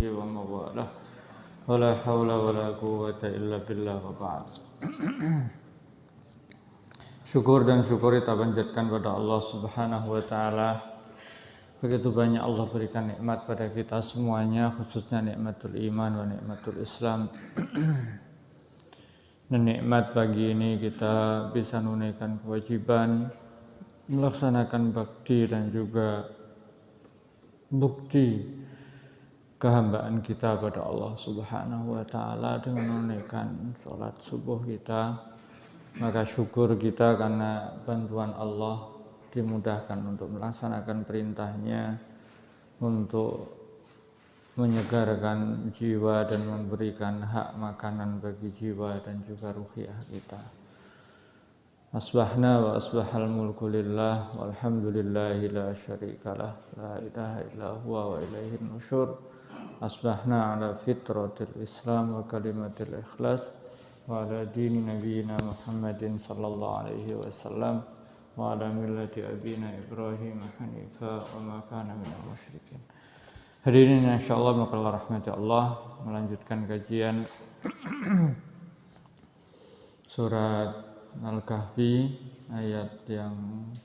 ومن والاه ولا حول ولا قوة إلا بالله وبعد. Syukur dan syukur kita panjatkan pada Allah Subhanahu wa taala. Begitu banyak Allah berikan nikmat pada kita semuanya, khususnya nikmatul iman wa nikmatul Islam. Dan nikmat pagi ini kita bisa menunaikan kewajiban, melaksanakan bakti dan juga bukti kehambaan kita pada Allah Subhanahu wa taala dengan menunaikan sholat subuh kita. Maka syukur kita karena bantuan Allah dimudahkan untuk melaksanakan perintahnya, untuk menyegarkan jiwa dan memberikan hak makanan bagi jiwa dan juga ruhiyah kita. Asbahna wa asbahal mulku lillah walhamdulillahi la syarikalah la ilaha illa huwa wa ilaihin nusyur. Asbahna ala fitratil Islam wa kalimatil ikhlas wa ala dini nabiyina Muhammadin sallallahu alaihi wasallam wa ala millati abina Ibrahim hanifa wa ma kana minal musyrikin. Hadirin insyaallah maka rahmati Allah, melanjutkan kajian surat Al-Kahfi ayat yang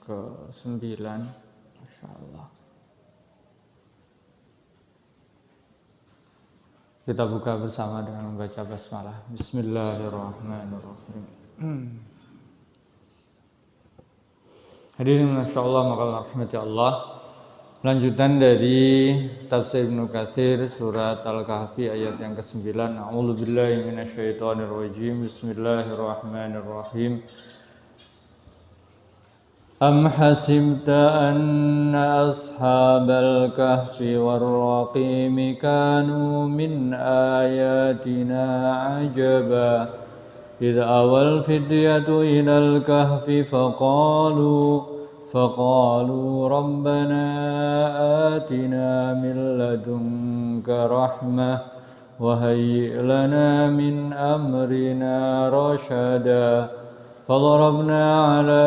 ke-9 insyaallah. Kita buka bersama dengan membaca basmalah. Bismillahirrahmanirrahim. Hadirin insyaallah maka rahmati Allah. Lanjutan dari tafsir Ibnu Katsir surat Al-Kahfi ayat yang ke-9. A'udzubillahi minasyaitonirrajim. Bismillahirrahmanirrahim. Am hasibta anna ashabal kahfi war-raqim kanu min ayatina ajaba idh awal fidyatu ilal kahfi faqalu rabbana atina min ladunka rahmah wa hayyi' lana min amrina rashada فضربنا على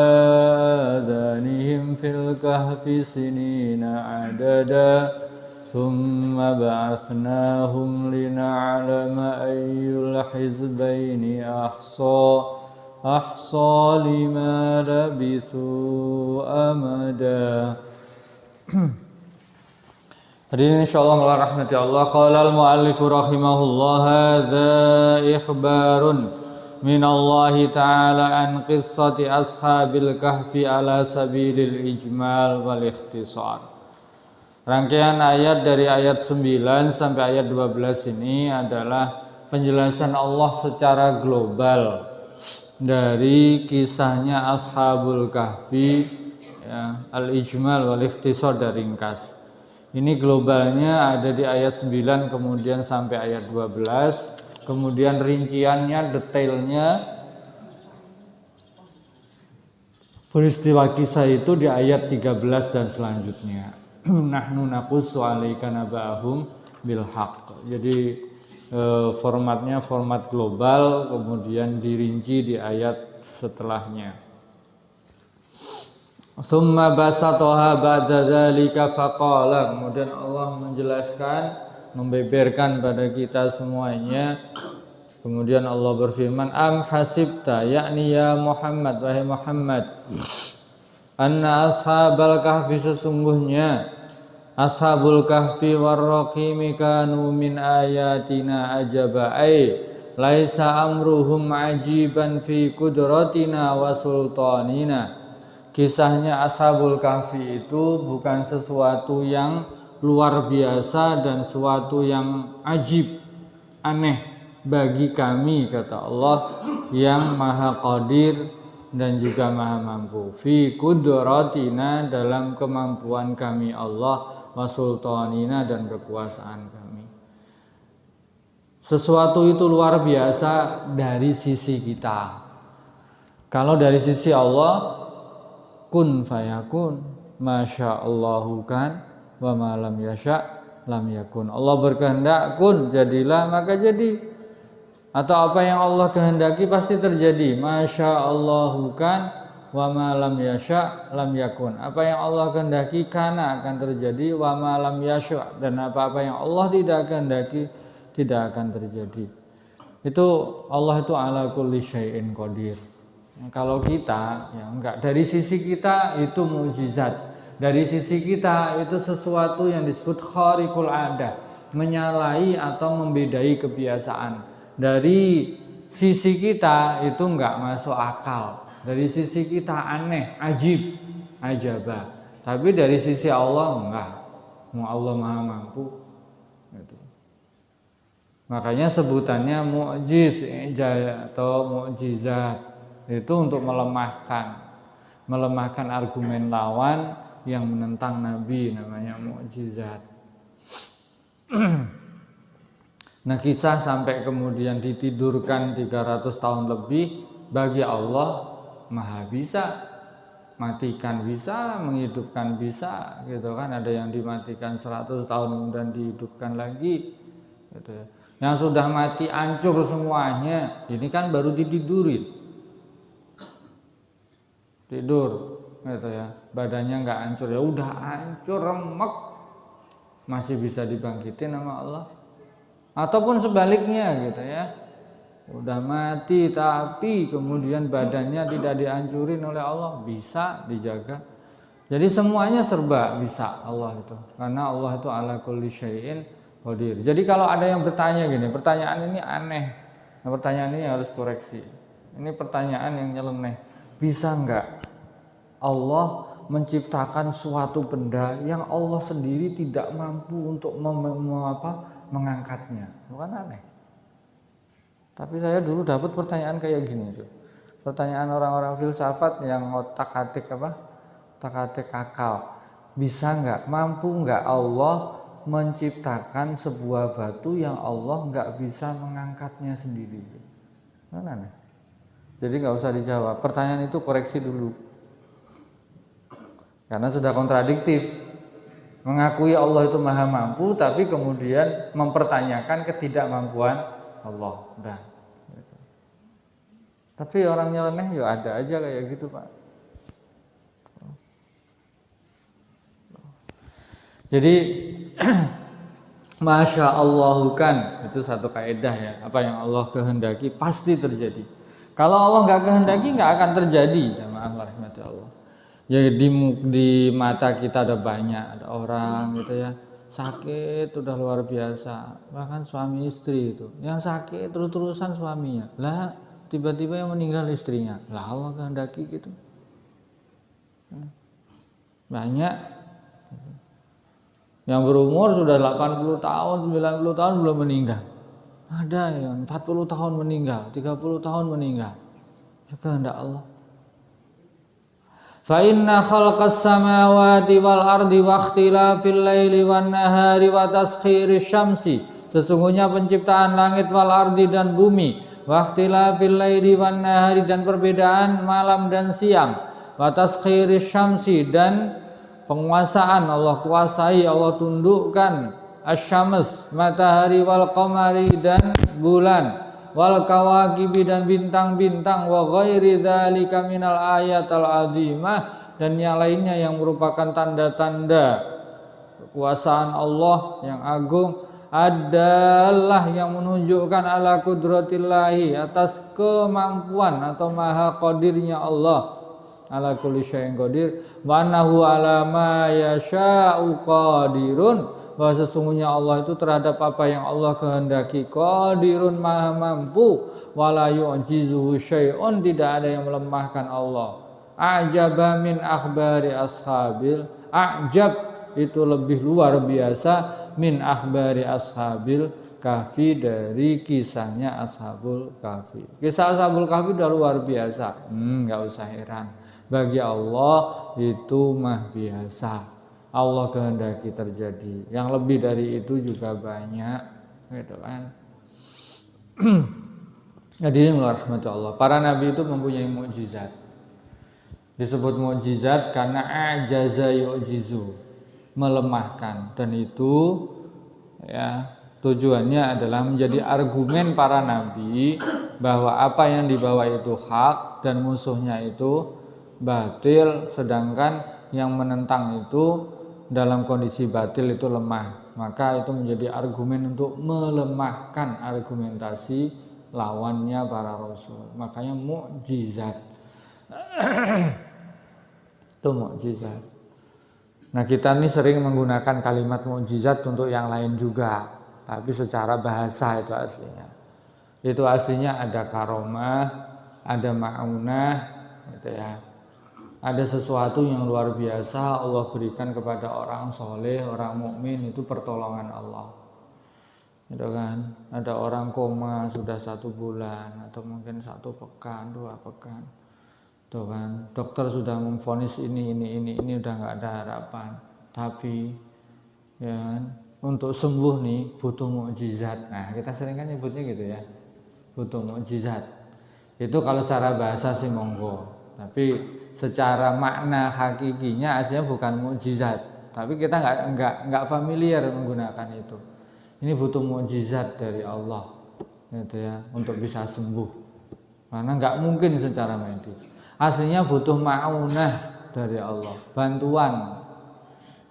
آذانهم في الكهف سنين عددا ثم بعثناهم لنعلم أي الحزبين أحصى لما لبثوا أمدا. Hadirin insyaallah wa rahmati Allah. Qala al-muallif rahimahullah, hadza ikhbarun min Allah ta'ala an qissati ashabil kahfi ala sabilil ijmal wal ikhtisar. Rangkaian ayat dari ayat 9 sampai ayat 12 ini adalah penjelasan Allah secara global dari kisahnya ashabul kahfi, ya, al ijmal wal ikhtisar dari ringkas. Ini globalnya ada di ayat 9 kemudian sampai ayat 12. Kemudian rinciannya, detailnya peristiwa kisah itu di ayat 13 dan selanjutnya. Nahnu naqussu 'alaika naba'ahum bil haqq. Jadi formatnya format global, kemudian dirinci di ayat setelahnya. Tsumma basataha ba'da dzalika faqala. Kemudian Allah menjelaskan, membeberkan pada kita semuanya. Kemudian Allah berfirman, am hasibta, yakni ya Muhammad, wahai Muhammad, anna ashabal kahfi, sesungguhnya ashabul kahfi warraqimi kanu min ayatina ajaba, ay laisa amruhum ajiban fi kudratina wa sultanina. Kisahnya ashabul kahfi itu bukan sesuatu yang luar biasa dan suatu yang ajib, aneh bagi kami, kata Allah yang maha qadir dan juga maha mampu. Fi kudratina, dalam kemampuan kami Allah, wa sultanina, dan kekuasaan kami. Sesuatu itu luar biasa dari sisi kita. Kalau dari sisi Allah, kun fayakun, masya Allahu kan, wa ma lam yasha lam yakun. Allah berkehendak, kun, jadilah, maka jadi. Atau apa yang Allah kehendaki pasti terjadi. Masya Allahu kan, wa ma lam yasha lam yakun. Apa yang Allah kehendaki kana akan terjadi, wa ma lam yasha, dan apa-apa yang Allah tidak kehendaki tidak akan terjadi. Itu Allah itu ala kulli syai'in qadir. Kalau kita ya enggak, dari sisi kita itu mukjizat. Dari sisi kita itu sesuatu yang disebut khariqul adah, menyalahi atau membedai kebiasaan. Dari sisi kita itu enggak masuk akal. Dari sisi kita aneh, ajib, ajabah. Tapi dari sisi Allah enggak. Allah Maha mampu. Gitu. Makanya sebutannya mu'jiz atau mukjizat itu untuk melemahkan argumen lawan yang menentang Nabi, namanya mukjizat. Nah, kisah sampai kemudian ditidurkan 300 tahun lebih, bagi Allah Maha bisa, matikan bisa, menghidupkan bisa, gitu kan. Ada yang dimatikan 100 tahun kemudian dihidupkan lagi, gitu ya. Yang sudah mati hancur semuanya, ini kan baru ditidurin, tidur, gitu ya. Badannya nggak hancur, ya udah hancur remek, masih bisa dibangkitin sama Allah. Ataupun sebaliknya, gitu ya, udah mati tapi kemudian badannya tidak dihancurin oleh Allah, bisa dijaga. Jadi semuanya serba bisa Allah itu, karena Allah itu ala kulli syai'in qadir. Jadi kalau ada yang bertanya gini, pertanyaan ini aneh, nah, pertanyaan ini harus koreksi. Ini pertanyaan yang nyeleneh. Bisa enggak Allah menciptakan suatu benda yang Allah sendiri tidak mampu untuk mengangkatnya? Bukan aneh. Tapi saya dulu dapat pertanyaan kayak gini tuh. Pertanyaan orang-orang filsafat yang otak-atik akal. Bisa enggak, mampu enggak Allah menciptakan sebuah batu yang Allah enggak bisa mengangkatnya sendiri? Bukan aneh. Jadi enggak usah dijawab. Pertanyaan itu koreksi dulu. Karena sudah kontradiktif. Mengakui Allah itu maha mampu, tapi kemudian mempertanyakan ketidakmampuan Allah. Udah. Gitu. Tapi orang nyeleneh ya ada aja kayak gitu, Pak. Jadi Masya Allah kan, itu satu kaidah ya. Apa yang Allah kehendaki pasti terjadi. Kalau Allah nggak kehendaki nggak akan terjadi. Jamaah rahmati Allah. Ya di mata kita ada banyak, ada orang gitu ya, sakit udah luar biasa, bahkan suami istri itu yang sakit terus-terusan suaminya, lah tiba-tiba yang meninggal istrinya, lah Allah kehendaki gitu. Banyak yang berumur sudah 80 tahun, 90 tahun belum meninggal, ada yang 40 tahun meninggal, 30 tahun meninggal, itu kehendak Allah. Fa inna khalqas samawati wal ardi wa ikhtilafil laili wan nahari wa taskhiris syamsi, sesungguhnya penciptaan langit wal ardi dan bumi, wa ikhtilafil laili wan nahari, dan perbedaan malam dan siang, wa taskhiris syamsi, dan penguasaan Allah kuasai, Allah tundukkan asyams matahari, wal qamari, dan bulan, wal kawakibi, dan bintang-bintang, wa ghairi dzalika minal ayatal azimah, dan yang lainnya yang merupakan tanda-tanda kekuasaan Allah yang agung, adalah yang menunjukkan ala qudratillahi, atas kemampuan atau maha qadirnya Allah, ala kulli syai'in qadir, wa annahu ala ma yasha'u qadirun, bahwa sesungguhnya Allah itu terhadap apa yang Allah kehendaki qadirun, maha mampu, wala yu'jizuhu syai'un, tidak ada yang melemahkan Allah. A'jaba min akhbari ashabil, a'jab itu lebih luar biasa, min akhbari ashabil kahfi, dari kisahnya ashabul kahfi. Kisah ashabul kahfi udah luar biasa, nggak usah heran, bagi Allah itu mah biasa. Allah kehendaki terjadi, yang lebih dari itu juga banyak, gitu kan. Hadirin rahmatullah Allah, para nabi itu mempunyai mukjizat. Disebut mukjizat karena ajaza yu'jizu, melemahkan, dan itu ya tujuannya adalah menjadi argumen para nabi bahwa apa yang dibawa itu hak dan musuhnya itu batil, sedangkan yang menentang itu dalam kondisi batil itu lemah, maka itu menjadi argumen untuk melemahkan argumentasi lawannya para rasul. Makanya mukjizat itu mukjizat. Nah, kita ini sering menggunakan kalimat mukjizat untuk yang lain juga, tapi secara bahasa itu aslinya. Itu aslinya ada karomah, ada ma'unah, gitu ya. Ada sesuatu yang luar biasa Allah berikan kepada orang soleh, orang mukmin, itu pertolongan Allah. Gitu kan? Ada orang koma sudah 1 bulan atau mungkin 1 pekan, 2 pekan. Tuh kan, dokter sudah memvonis ini udah nggak ada harapan. Tapi ya kan, untuk sembuh nih butuh mukjizat. Nah, kita sering kan nyebutnya gitu ya. Butuh mukjizat. Itu kalau secara bahasa sih monggo. Tapi secara makna hakikinya aslinya bukan mukjizat. Tapi kita nggak familiar menggunakan itu. Ini butuh mukjizat dari Allah, gitu ya, untuk bisa sembuh. Karena nggak mungkin secara medis. Aslinya butuh ma'unah dari Allah, bantuan.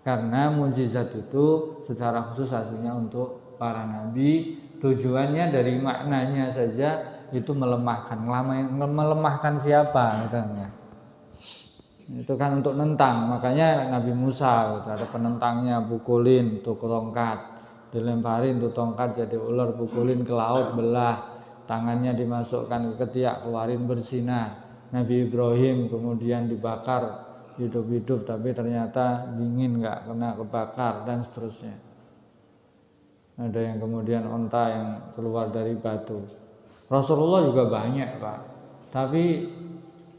Karena mukjizat itu secara khusus aslinya untuk para nabi, tujuannya dari maknanya saja itu melemahkan siapa gitu ya. Itu kan untuk nentang, makanya Nabi Musa gitu, ada penentangnya, pukulin tuh tongkat, dilemparin tuh tongkat jadi ular, pukulin ke laut belah, tangannya dimasukkan ke ketiak, keluarin bersinar. Nabi Ibrahim kemudian dibakar hidup-hidup tapi ternyata dingin, nggak kena kebakar, dan seterusnya. Ada yang kemudian onta yang keluar dari batu. Rasulullah juga banyak Pak, tapi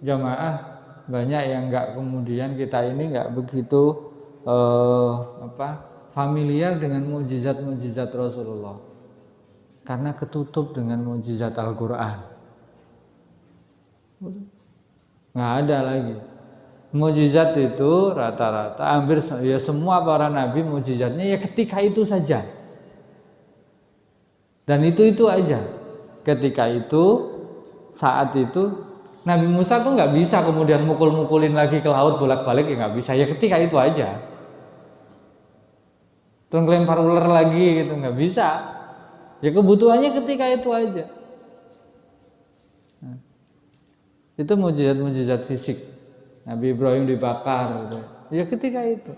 jamaah banyak yang nggak, kemudian kita ini nggak begitu familiar dengan mukjizat-mukjizat Rasulullah karena ketutup dengan mukjizat Al-Quran. Nggak ada lagi. Mukjizat itu rata-rata hampir ya semua para nabi mukjizatnya ya ketika itu saja. Dan itu aja. Ketika itu, saat itu, Nabi Musa tuh nggak bisa kemudian mukul-mukulin lagi ke laut bolak-balik, ya nggak bisa. Ya ketika itu aja. Terus ngelempar ular lagi gitu, nggak bisa. Ya kebutuhannya ketika itu aja. Itu mukjizat-mukjizat fisik. Nabi Ibrahim dibakar gitu. Ya ketika itu.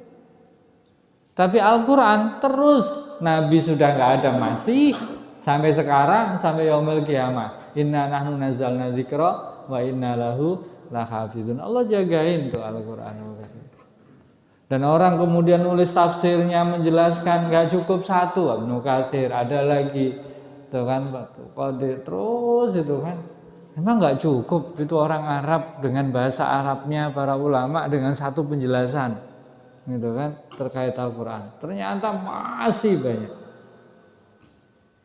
Tapi Al-Quran terus, Nabi sudah nggak ada, masih sampai sekarang, sampai yaumil qiyamah. Inna nahnu nazzalna dzikra wa inna lahu lahafizun. Allah jagain tuh Al-Quran. Dan orang kemudian nulis tafsirnya menjelaskan nggak cukup satu, Ibnu Katsir, ada lagi tuh kan Batu Qadir, terus itu kan. Memang nggak cukup itu orang Arab dengan bahasa Arabnya para ulama dengan satu penjelasan gitu kan terkait Al-Quran. Ternyata masih banyak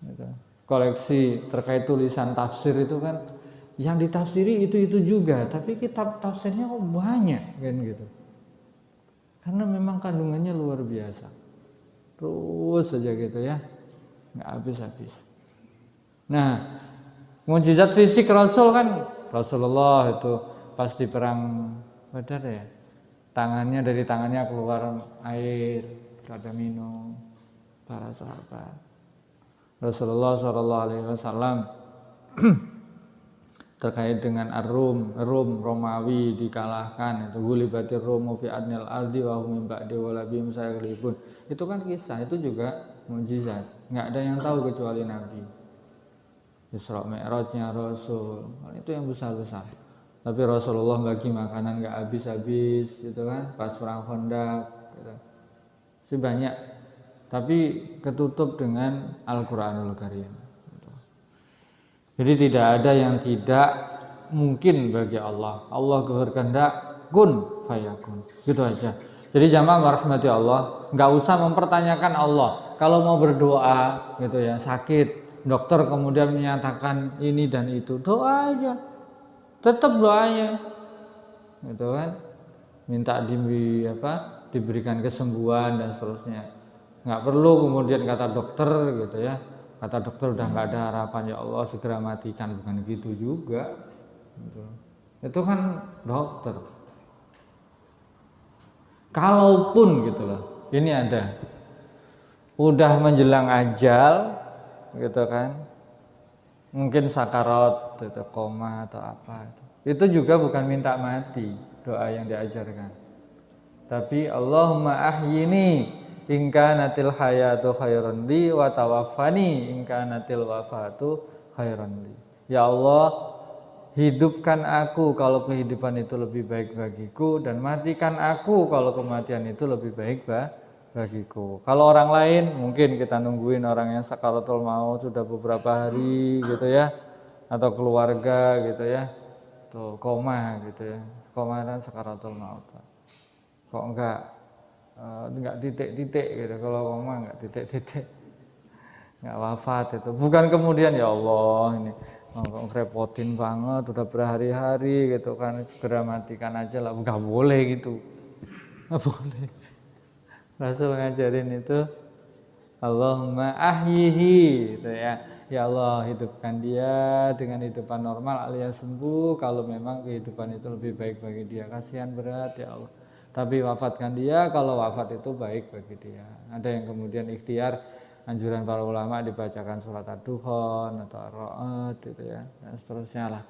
gitu. Koleksi terkait tulisan tafsir itu kan yang ditafsiri itu juga, tapi kitab tafsirnya kok banyak kan gitu. Karena memang kandungannya luar biasa. Terus saja gitu ya, nggak habis-habis. Nah, mukjizat fisik Rasul kan, Rasulullah itu pas di perang Badar ya, dari tangannya keluar air, ada minum para sahabat. Rasulullah SAW terkait dengan Rum Romawi dikalahkan, itu gulibatir Romu fi adnil ardi wa hum min ba'di walabim sayaghlibun. Itu kan kisah, itu juga mukjizat. Nggak ada yang tahu kecuali Nabi. Isra Mi'rajnya Rasul, itu yang besar-besar. Tapi Rasulullah bagi makanan nggak habis-habis, gitu kan, pas perang Khandaq, gitu. Sih banyak, tapi ketutup dengan Al-Quranul Karim. Gitu. Jadi tidak ada yang tidak mungkin bagi Allah. Allah berkehendak kun fayakun, gitu aja. Jadi jamaah rahmati Allah, nggak usah mempertanyakan Allah. Kalau mau berdoa, gitu ya, sakit. Dokter kemudian menyatakan ini dan itu, doa aja, tetap doanya, gitu kan, minta diberikan kesembuhan dan seterusnya. Nggak perlu kemudian kata dokter gitu ya, kata dokter udah nggak ada harapan, ya Allah segera matikan, bukan gitu juga. Gitu. Itu kan dokter. Kalaupun gitu loh, ini ada udah menjelang ajal gitu kan, mungkin sakarat gitu, koma atau apa itu juga bukan minta mati doa yang diajarkan, tapi Allahumma ahyini in kanatil hayatu khairan li wa tawaffani in kanatil wafatu khairan li. Ya Allah, hidupkan aku kalau kehidupan itu lebih baik bagiku, dan matikan aku kalau kematian itu lebih baik bagiku. Kalau orang lain mungkin kita nungguin orang yang sakaratul maut sudah beberapa hari gitu ya, atau keluarga gitu ya, tuh koma gitu ya, koma dan sakaratul maut. Kok enggak titik-titik gitu, kalau koma enggak titik-titik, enggak wafat itu. Bukan kemudian ya Allah ini ngerepotin banget, udah berhari-hari gitu kan, segera matikan aja lah, nggak boleh gitu, nggak boleh. Rasul ngajarin itu Allahumma ahyihi gitu ya, ya Allah hidupkan dia dengan hidupan normal alias sembuh kalau memang kehidupan itu lebih baik bagi dia, kasihan berat ya Allah, tapi wafatkan dia kalau wafat itu baik bagi dia. Ada yang kemudian ikhtiar anjuran para ulama dibacakan surat ad-dukhon atau ar-ra'd gitu ya, dan seterusnya lah,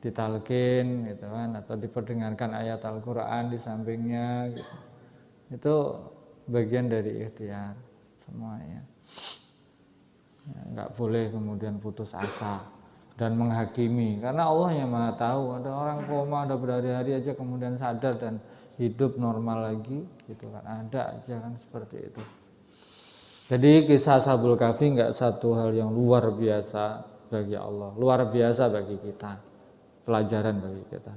ditalkin gitu kan, atau diperdengarkan ayat Al-Quran di sampingnya gitu. Itu bagian dari ikhtiar semuanya ya, nggak boleh kemudian putus asa dan menghakimi, karena Allah yang maha tahu. Ada orang koma udah berhari-hari aja kemudian sadar dan hidup normal lagi gitu kan, ada aja kan seperti itu. Jadi kisah Ashabul Kahfi enggak satu hal yang luar biasa bagi Allah, luar biasa bagi kita, pelajaran bagi kita.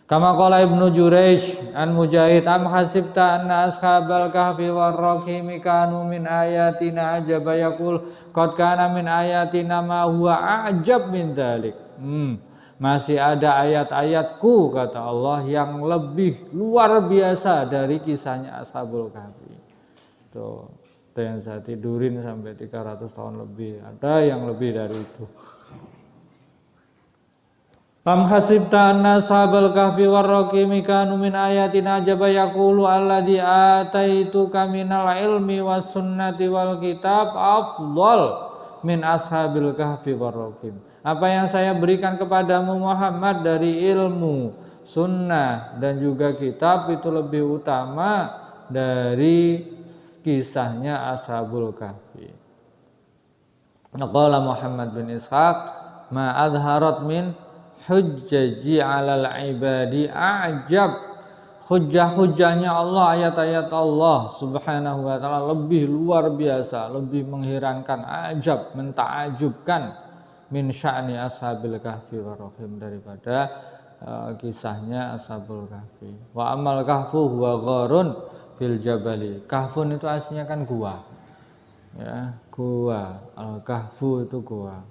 Kama qala Ibnu Jurayj an Mujahid am hasibta anna ashabal kahfi warraqimi kanu min ayatina ajaba yaqul qad kana min ayatina ma huwa ajab min dzalik. Masih ada ayat-ayatku kata Allah yang lebih luar biasa dari kisahnya Ashabul Kahfi. Tuh. Ada yang saya tidurin sampai 300 tahun lebih, ada yang lebih dari itu. Am hasibta anna ashabal kahfi warraqimi kanu min ayatina ajaba yaqulu alladzi ataituka minal ilmi was sunnati wal kitab afdal min ashabil kahfi warraqim. Apa yang saya berikan kepadamu Muhammad dari ilmu, sunnah dan juga kitab itu lebih utama dari kisahnya Ashabul Kahfi. Qala Muhammad bin Ishaq ma adharat min hujjaji 'alal ibadi a'jab. Hujjah-hujjahnya Allah, ayat-ayat Allah Subhanahu wa taala lebih luar biasa, lebih mengherankan, ajab, mentakjubkan min sya'ni Ashabil Kahfi warraqim, daripada kisahnya Ashabul Kahfi. Wa amal kahfu huwa gharun fil jabali. Kahfun itu aslinya kan gua. Ya, gua. Al-kahfu itu gua.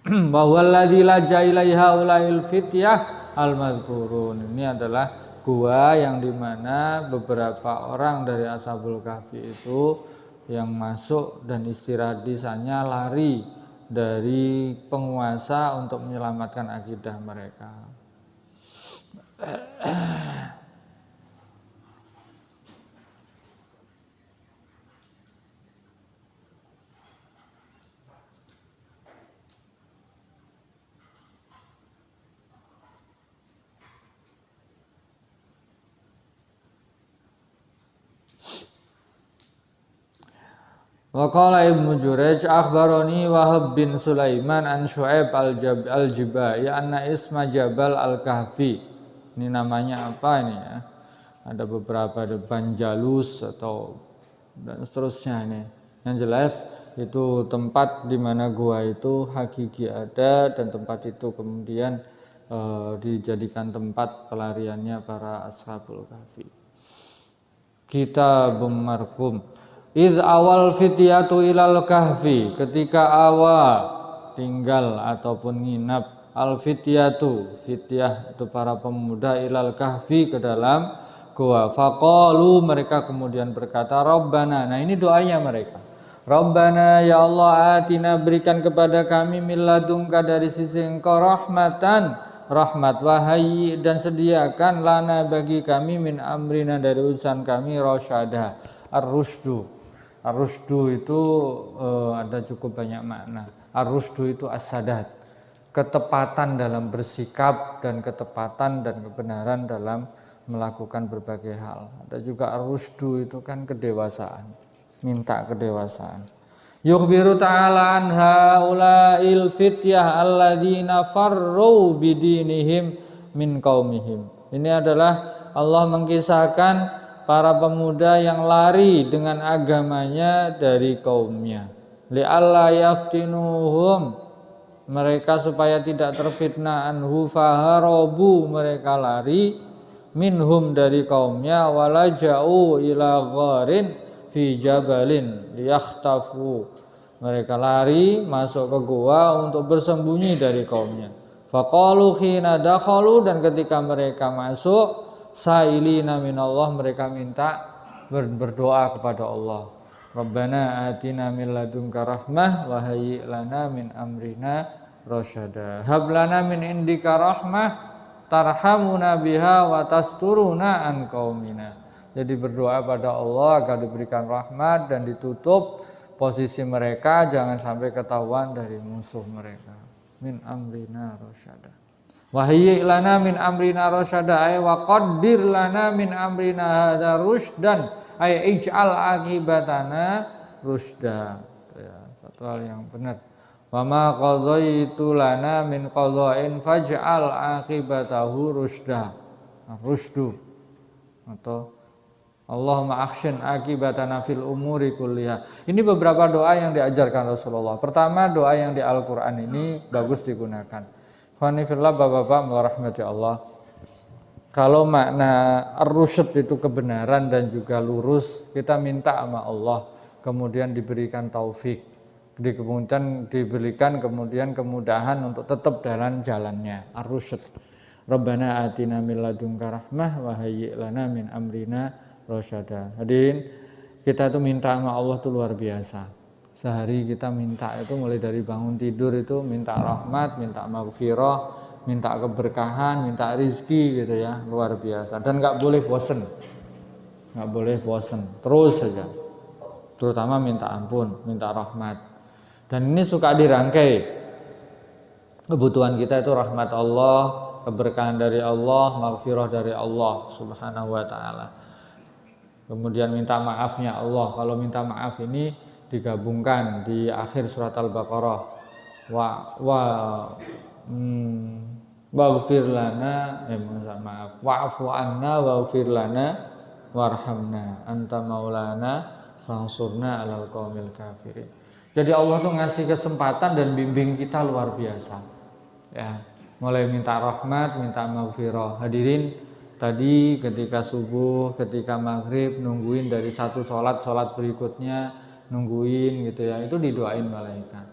Wa huwallazi laja ilaiha ulail fityah al-mazkurun. Ini adalah gua yang dimana beberapa orang dari Ashabul Kahfi itu yang masuk dan istirahat di sana lari dari penguasa untuk menyelamatkan akidah mereka. Wa qala Ibnu Jurayj akhbarani Wahab bin Sulaiman an Syu'aib al-Jibai anna isma Jabal al-Kahfi. Ini namanya apa ini ya? Ada beberapa, ada Banjalus atau dan seterusnya ini. Yang jelas itu tempat di mana gua itu hakiki ada, dan tempat itu kemudian dijadikan tempat pelariannya para Ashabul Kahfi. Kitabum marqum. Idh awal fityatu ilal kahfi, ketika awal tinggal ataupun nginap al fityatu, fityah itu para pemuda, ilal kahfi ke dalam gua. Faqalu, mereka kemudian berkata Rabbana. Nah ini doanya mereka. Rabbana ya Allah atina, berikan kepada kami min ladunka dari sisi engkau rahmatan, rahmat, wahai dan sediakan lana bagi kami min amrina dari urusan kami rasyada, ar-rusdu. Ar-rusdu itu ada cukup banyak makna. Ar-rusdu itu as-sadat, ketepatan dalam bersikap dan ketepatan dan kebenaran dalam melakukan berbagai hal. Ada juga ar-rusdu itu kan kedewasaan, minta kedewasaan. Yukhbiru ta'ala an haula'il fityah alladzina farru bidinihim min qaumihim. Ini adalah Allah mengkisahkan para pemuda yang lari dengan agamanya dari kaumnya. Li'alla yaftinuhum, mereka supaya tidak terfitnah, anhu faharobu, mereka lari minhum dari kaumnya, walaja'u ila gharin fi jabalin liyakhtafu, mereka lari masuk ke gua untuk bersembunyi dari kaumnya. Faqalu khina dakhalu, dan ketika mereka masuk, sailina minallah, mereka minta berdoa kepada Allah. Rabbana atina min ladunka rahmah wa hayyi lana min amrina rasyada. Hab lana min indika rahmah tarhamuna biha wa tasturuna an qaumina. Jadi berdoa pada Allah agar diberikan rahmat dan ditutup posisi mereka, jangan sampai ketahuan dari musuh mereka. Min amrina rasyada. Wahyi lana min amrina rasyada ay wa qaddir lana min amrina hadza rusydan ay ij'al akibatana rusda. Ya, satu hal yang benar. Wa ma qadaitu lana min qada'in faj'al akibatahu rusda. Rusdu atau Allahumma akhshin akibatana fil umuri kulliha. Ini beberapa doa yang diajarkan Rasulullah. Pertama, doa yang di Al-Qur'an ini bagus digunakan. Khonifillah, bapak-bapak merahmati Allah. Kalau makna ar-rusyd itu kebenaran dan juga lurus, kita minta sama Allah, kemudian diberikan taufik, kemudian diberikan kemudahan untuk tetap dalam jalannya. Ar-rusyd. Rabbana atina min ladunka rahmah wa hayyi lana min amrina rasyada. Hadirin, kita itu minta sama Allah itu luar biasa. Sehari kita minta itu mulai dari bangun tidur itu minta rahmat, minta maghfirah, minta keberkahan, minta rizki gitu ya, luar biasa. Dan nggak boleh bosen, nggak boleh bosen, terus saja. Terutama minta ampun, minta rahmat. Dan ini suka dirangkai. Kebutuhan kita itu rahmat Allah, keberkahan dari Allah, maghfirah dari Allah Subhanahu wa taala. Kemudian minta maafnya Allah. Kalau minta maaf ini digabungkan di akhir surat Al-Baqarah. Waghfir lana, maaf. Wa'fu anna waghfir lana warhamna anta maulana fansurna 'alal qaumil kafirin. Jadi Allah tuh ngasih kesempatan dan bimbing kita luar biasa. Ya, mulai minta rahmat, minta maghfirah. Hadirin, tadi ketika subuh, ketika maghrib, nungguin dari satu sholat berikutnya, nungguin gitu ya, itu didoain malaikat.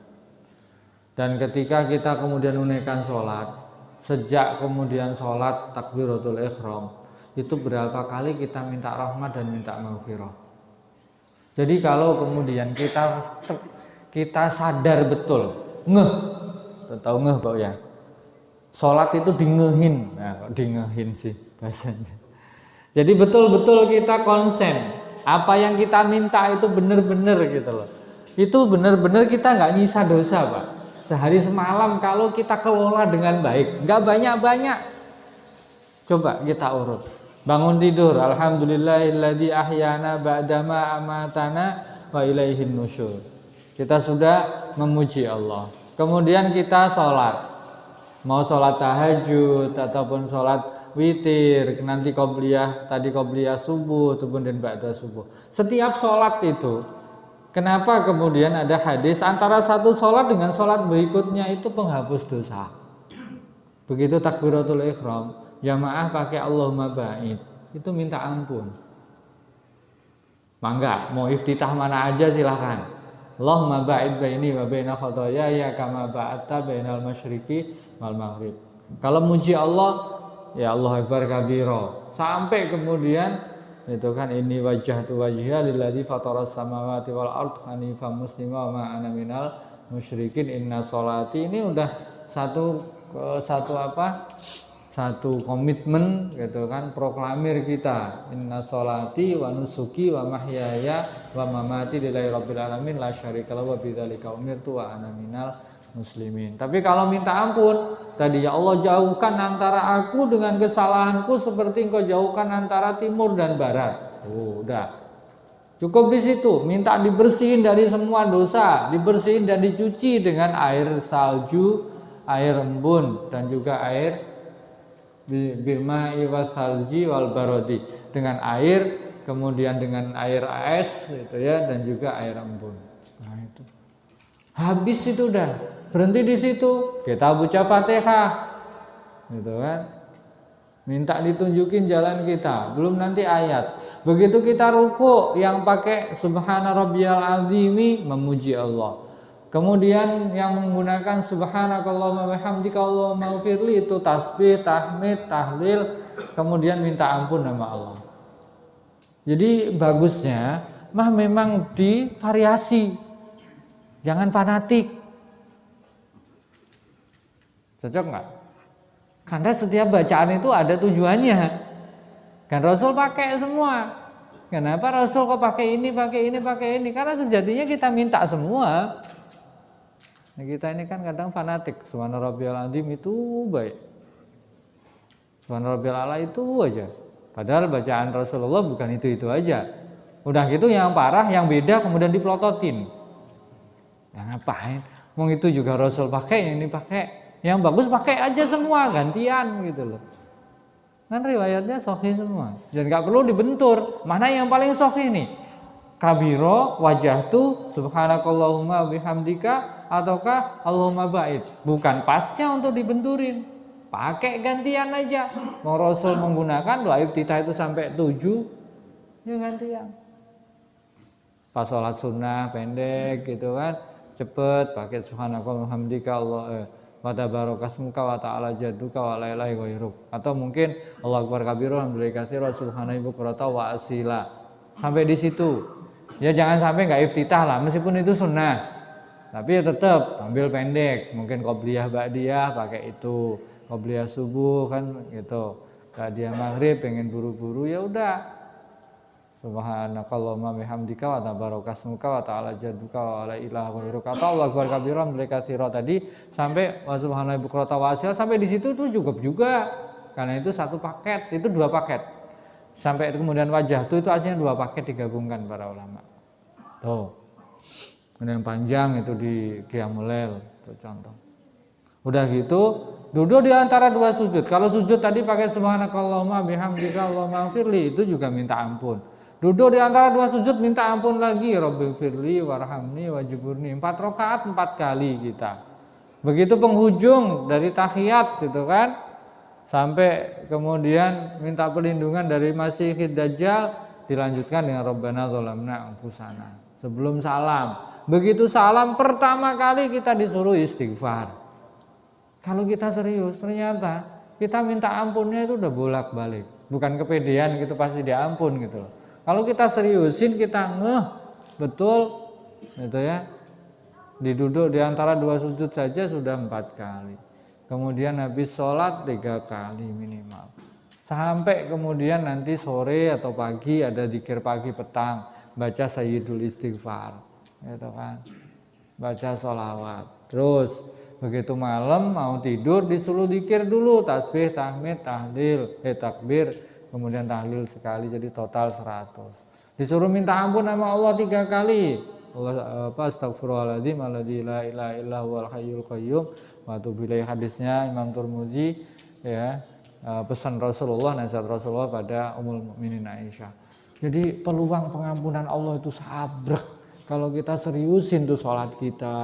Dan ketika kita kemudian menunaikan sholat, sejak kemudian sholat takbiratul ihram, itu berapa kali kita minta rahmat dan minta maghfirah. Jadi kalau kemudian kita sadar betul, tahu Pak ya, sholat itu dingehin, nah kok dingehin sih bahasanya. Jadi betul-betul kita konsen, apa yang kita minta itu benar-benar gitu loh. Itu benar-benar kita nggak nyisa dosa Pak. Sehari semalam kalau kita kelola dengan baik, nggak banyak-banyak. Coba kita urut. Bangun tidur, alhamdulillahilladzi ahyana ba'dama amatana wa ilaihin nusyur. Kita sudah memuji Allah. Kemudian kita sholat. Mau sholat tahajud ataupun sholat witir, nanti qobliyah, tadi qobliyah subuh ataupun dan ba'da subuh. Setiap sholat itu, kenapa kemudian ada hadis antara satu sholat dengan sholat berikutnya itu penghapus dosa. Begitu takbiratul ihram, jamaah pakai Allahumma ba'id, itu minta ampun. Mangga, mau iftitah mana aja silahkan. Allahumma ba'id baini wa baina khotoyaya kama ba'atta bainal masyriqi wal maghrib. Kalau muji Allah, ya Allah akbar kabira, sampai kemudian itu kan ini wajjahtu wajhiya lilladzi fataras samawati wal ardh hanifan muslima wa ma ana minal musyrikin inna sholati, ini udah satu satu apa? Satu komitmen gitu kan, proklamir kita, inna sholati wa nusuki wa mahyaya wa mamati lillahi rabbil alamin la syarikalahu wa bidzalika umirtu wa ana minal muslimin. Tapi kalau minta ampun tadi, ya Allah jauhkan antara aku dengan kesalahanku seperti engkau jauhkan antara timur dan barat. Udah cukup di situ, minta dibersihin dari semua dosa, dibersihin dan dicuci dengan air salju, air embun, dan juga air birma'i wasalji wal barodi, dengan air, kemudian dengan air es gitu ya, dan juga air embun. Nah itu habis, itu udah berhenti di situ, kita baca Fatihah gitu kan, minta ditunjukin jalan kita, belum nanti ayat. Begitu kita ruku, yang pakai subhana rabbiyal azimi, memuji Allah. Kemudian yang menggunakan subhanakallahumma wabihamdika Allahumma ighfirli, itu tasbih, tahmid, tahlil, kemudian minta ampun nama Allah. Jadi bagusnya memang divariasi, jangan fanatik. Cocok nggak? Karena setiap bacaan itu ada tujuannya. Kan Rasul pakai semua. Kenapa Rasul kok pakai ini, pakai ini, pakai ini? Karena sejatinya kita minta semua. Nah, kita ini kan kadang fanatik. Subhana rabbiyal azim itu baik, subhana rabbiyal a'la itu aja. Padahal bacaan Rasulullah bukan itu aja. Udah gitu yang parah, yang beda kemudian dipelototin. Ya ngapain? Mau itu juga Rasul pakai, yang ini pakai. Yang bagus pakai aja semua, gantian gitu loh. Kan riwayatnya sahih semua. Dan gak perlu dibentur. Mana yang paling sahih nih? Kabiro wajahtu subhanakallahumma bihamdika ataukah Allahumma ba'id. Bukan pasnya untuk dibenturin, pakai gantian aja. Mau Rasul menggunakan doa iftitah itu sampai 7, ya gantian. Pas sholat sunnah pendek gitu kan, cepet pakai subhanakallahumma bihamdika Allah wa tabarakasmuka wa ta'ala jadduka wa la ilaha ghairuk. Atau mungkin Allahu akbar kabira alhamdulillahi katsira subhanallahi bukrata wa asila. Sampai di situ. Ya jangan sampai enggak iftitah lah, meskipun itu sunnah. Tapi ya tetap ambil pendek, mungkin qobliyah ba'diyah pakai itu, qobliyah subuh kan gitu. Ba'diyah maghrib pengen buru-buru ya udah. Subhanakallahumma bihamdika wa tabarakasmuka wa ta'ala jadduka wa la ilaha ghairuk. Atau Allahu akbar kabira alhamdulillahi katsira tadi sampai wa subhanallahi bukrata wa asila, sampai di situ tuh cukup juga. Karena itu satu paket, itu 2 paket. Sampai kemudian wajah itu aslinya 2 paket digabungkan para ulama. Tuh. Yang panjang itu di Qiyamul Lail, itu contoh. Udah gitu, duduk di antara 2 sujud. Kalau sujud tadi pakai subhanakallahumma bihamdika Allahumma ighfirli, itu juga minta ampun. Duduk di antara 2 sujud minta ampun lagi, rabbighfirli warhamni wajburni. 4 rakaat 4 kali kita. Begitu penghujung dari tahiyat gitu kan. Sampai kemudian minta perlindungan dari Masihid Dajjal, dilanjutkan dengan Rabbana dzalamna anfusana. Sebelum salam. Begitu salam pertama kali kita disuruh istighfar. Kalau kita serius, ternyata kita minta ampunnya itu udah bolak-balik. Bukan kepedean gitu pasti diampun gitu loh. Kalau kita seriusin, kita ngeh betul gitu ya. Diduduk di antara 2 sujud saja sudah 4 kali. Kemudian habis sholat 3 kali minimal. Sampai kemudian nanti sore atau pagi ada zikir pagi petang, baca sayyidul istighfar, gitu kan, baca sholawat. Terus begitu malam mau tidur disuruh zikir dulu, tasbih, tahmid, tahlil, takbir, kemudian tahlil sekali, jadi total 100. Disuruh minta ampun sama Allah 3 kali. Astagfirullahaladzim alladzi la ilaha illa huwal hayyul qayyum wa atubu ilaih. Hadisnya Imam Tirmidzi ya, pesan Rasulullah, nasihat Rasulullah pada Ummul Mukminin Aisyah. Jadi peluang pengampunan Allah itu sabrek kalau kita seriusin tuh sholat kita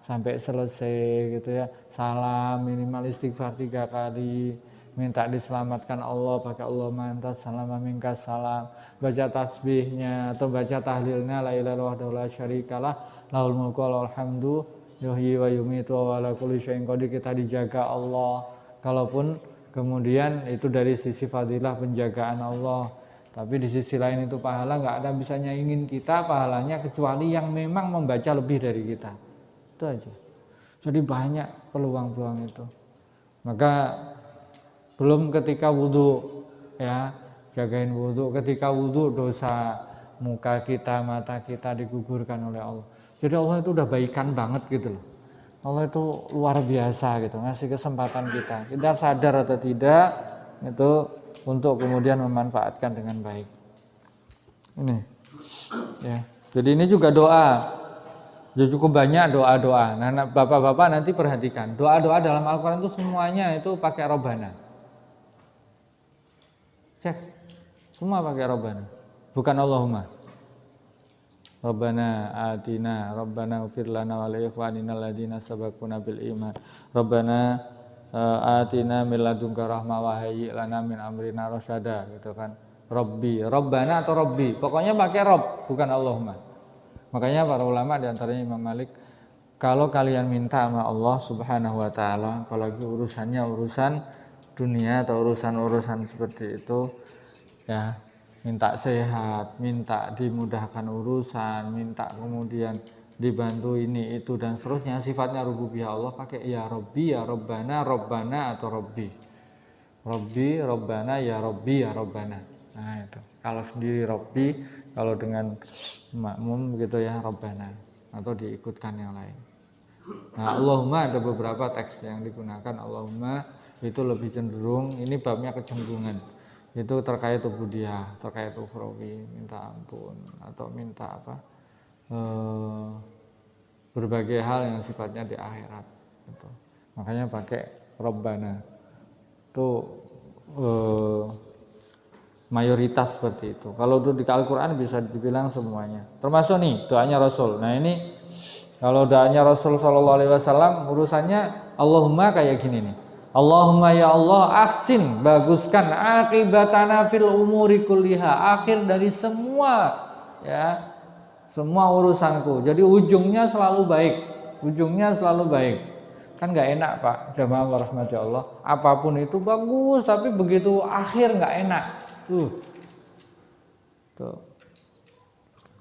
sampai selesai gitu ya. Salam minimal istighfar 3 kali, minta diselamatkan Allah pakai Allah mantas salam minkas salam, baca tasbihnya atau baca tahlilnya la ilaha illallah la syarikalah lahul mulku wa lahul hamdu yuhyi wa yumiitu wa ala kulli syai'in qadir. Kita dijaga Allah. Kalaupun kemudian itu dari sisi fadilah penjagaan Allah, tapi di sisi lain itu pahala nggak ada bisa nyaingin kita pahalanya kecuali yang memang membaca lebih dari kita. Itu aja. Jadi banyak peluang-peluang itu. Maka belum ketika wudhu, ya jagain wudhu. Ketika wudhu dosa muka kita, mata kita digugurkan oleh Allah. Jadi Allah itu udah baikan banget gitu loh. Allah itu luar biasa gitu, ngasih kesempatan kita sadar atau tidak itu untuk kemudian memanfaatkan dengan baik. Ini ya. Jadi ini juga doa. Ya, cukup banyak doa-doa. Nah, bapak-bapak nanti perhatikan, doa-doa dalam Al-Qur'an itu semuanya itu pakai Robbana. Cek. Semua pakai Robbana. Bukan Allahumma. Rabbana atina, Rabbana ighfir lana wa li ikhwanina alladziina sabaquna bil iman. Rabbana atina min ladunka rahmah wa hayyi lana min amrina rasyada gitu kan. Rabbi, Rabbana atau Rabbi. Pokoknya pakai Rabb, bukan Allahumma. Makanya para ulama di antaranya Imam Malik, kalau kalian minta sama Allah Subhanahu wa taala, apalagi urusannya urusan dunia atau urusan-urusan seperti itu ya, minta sehat, minta dimudahkan urusan, minta kemudian dibantu ini itu dan seterusnya, sifatnya rububiyah Allah, pakai ya Rabbi, ya Rabbana, Rabbana atau Rabbi. Rabbi, Rabbana, ya Rabbi, ya Rabbana. Nah itu. Kalau sendiri Rabbi, kalau dengan makmum gitu ya Rabbana, atau diikutkan yang lain. Nah Allahumma ada beberapa teks yang digunakan Allahumma itu lebih cenderung ini babnya kecenderungan. Itu terkait ubudiyah, terkait ukhrawi, minta ampun atau minta apa berbagai hal yang sifatnya di akhirat gitu. Makanya pakai Rabbana itu mayoritas seperti itu. Kalau itu di Al-Quran bisa dibilang semuanya, termasuk nih doanya Rasul. Nah ini kalau doanya Rasul SAW urusannya Allahumma kayak gini nih, Allahumma ya Allah ahsin, baguskan akibatana fil umuri kulliha, akhir dari semua ya, semua urusanku. Jadi ujungnya selalu baik, ujungnya selalu baik. Kan nggak enak Pak, jamaah rahmati Allah. Apapun itu bagus, tapi begitu akhir nggak enak. Tuh.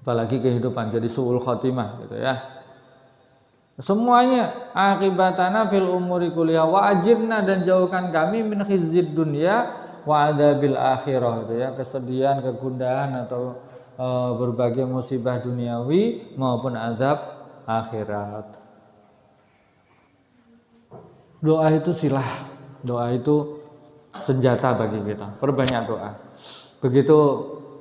Apalagi kehidupan jadi suul khotimah gitu ya. Semuanya akibatana fil umuri kuliah wa ajirna, dan jauhkan kami min khizyid dunya wa adabil akhirah gitu ya, kesedihan, kegundahan atau berbagai musibah duniawi maupun azab akhirat. Doa itu silah, doa itu senjata bagi kita. Perbanyak doa. Begitu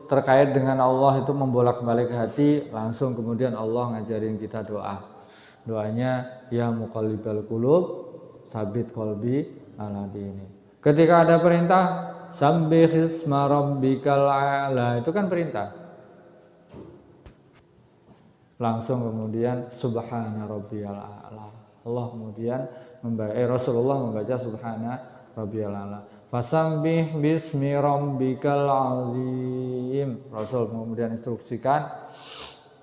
terkait dengan Allah itu membolak-balik hati, langsung kemudian Allah ngajarin kita doa. Doanya ya muqallibal qulub tsabit qalbi ala dini. Ketika ada perintah sabbihisma rabbikal a'la, itu kan perintah. Langsung kemudian subhana rabbiyal a'la. Allah kemudian Rasulullah membaca subhana rabbiyal a'la. Fasabbih bismi rabbikal azim. Rasul kemudian instruksikan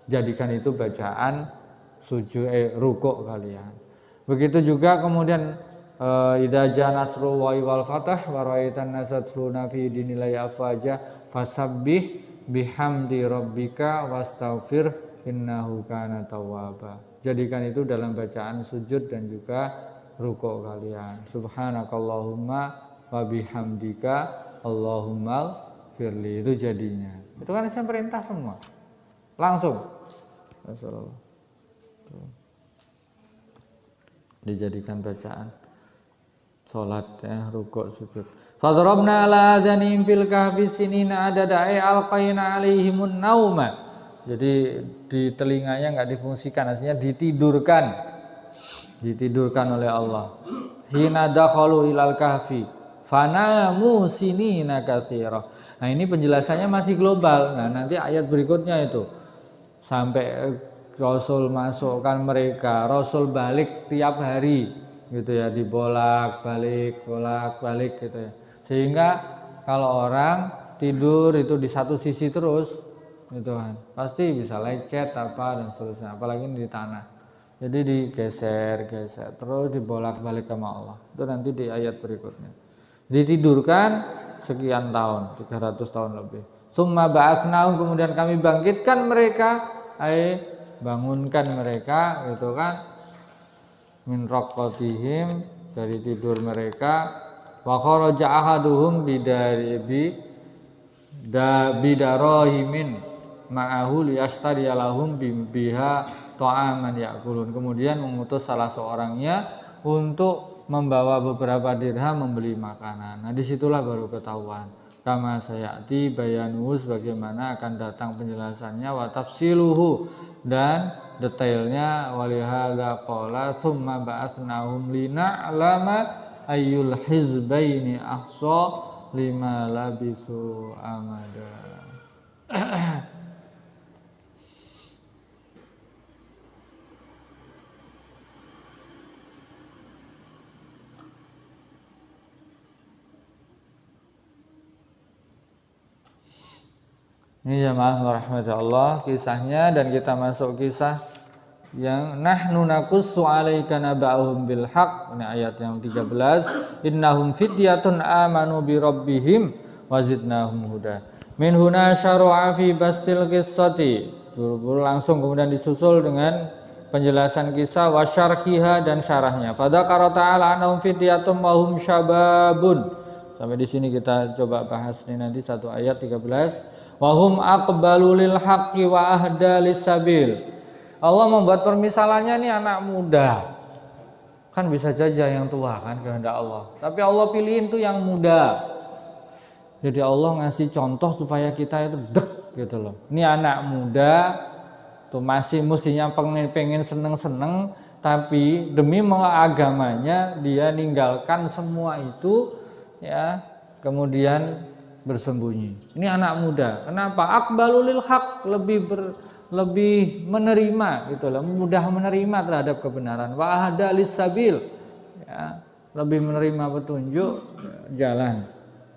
jadikan itu bacaan sujud rukuk kalian. Begitu juga kemudian idza jaa nasrullahi wal fath wa ra'aitan nasa yadkhuluna fi dinillahi afwaja fasabbih bihamdi rabbika wastaghfir innahu kana tawwaba. Jadikan itu dalam bacaan sujud dan juga rukuk kalian. Subhanakallahumma wa bihamdika Allahumma firli, itu jadinya. Itu kan saya perintah semua. Langsung. Rasulullah dijadikan bacaan salat ya, rukuk sujud. Fadarabna ala adhanihim fil kahfi sinina adada alqaina alaihimun nauma. Jadi di telinganya enggak difungsikan, artinya ditidurkan oleh Allah. Hina dakhalu ilal kahfi fanamu sinina katsira. Nah, ini penjelasannya masih global. Nah, nanti ayat berikutnya itu sampai Rasul masukkan mereka, Rasul balik tiap hari gitu ya, dibolak-balik gitu ya. Sehingga kalau orang tidur itu di satu sisi terus gitu kan, pasti bisa lecet apa dan seterusnya, apalagi di tanah. Jadi digeser terus dibolak-balik sama Allah. Itu nanti di ayat berikutnya. Ditidurkan sekian tahun, 300 tahun lebih. Summa ba'atsnahum, kemudian kami bangkitkan mereka, bangunkan mereka gitu kan, min raqatihim, dari tidur mereka. Wa kharaja ahaduhum bidarahimin ma'ahu liyashtari lahum biha ta'aman ya'kulun. Kemudian mengutus salah seorangnya untuk membawa beberapa dirham membeli makanan. Nah, disitulah baru ketahuan. Kama sayati bayanuhu, bagaimana akan datang penjelasannya, wa tafsiluhu, dan detailnya, walihadza qala tsumma ba'atsnahum lina'lama ayyul hizbaini ahsa lima labisu amada. Ini jamaah rahmati Allah kisahnya, dan kita masuk kisah yang nahnu naqussu 'alaika naba'uhum bil haqq. Ini ayat yang 13. Innahum fityatun amanu bi rabbihim wa zidnahum huda. Min huna syara'a fi bastil qissati. Buru-buru langsung kemudian disusul dengan penjelasan kisah wa syarhiha dan syarahnya. Fadzakara ta'ala annahum fityatun wa hum syababun. Sampai di sini kita coba bahas ini nanti satu ayat 13. Wa hum aqbalu lil haqqi wa ahda lis sabil. Allah membuat permisalannya nih anak muda. Kan bisa saja yang tua kan kehendak Allah. Tapi Allah pilihin tuh yang muda. Jadi Allah ngasih contoh supaya kita itu dek gitu loh. Ini anak muda tuh masih mestinya pengen seneng-seneng, tapi demi agamanya dia ninggalkan semua itu ya, kemudian bersembunyi. Ini anak muda. Kenapa? Aqbalul haq, lebih menerima gitu loh, mudah menerima terhadap kebenaran. Wa ahda lis sabil, ya, lebih menerima petunjuk jalan.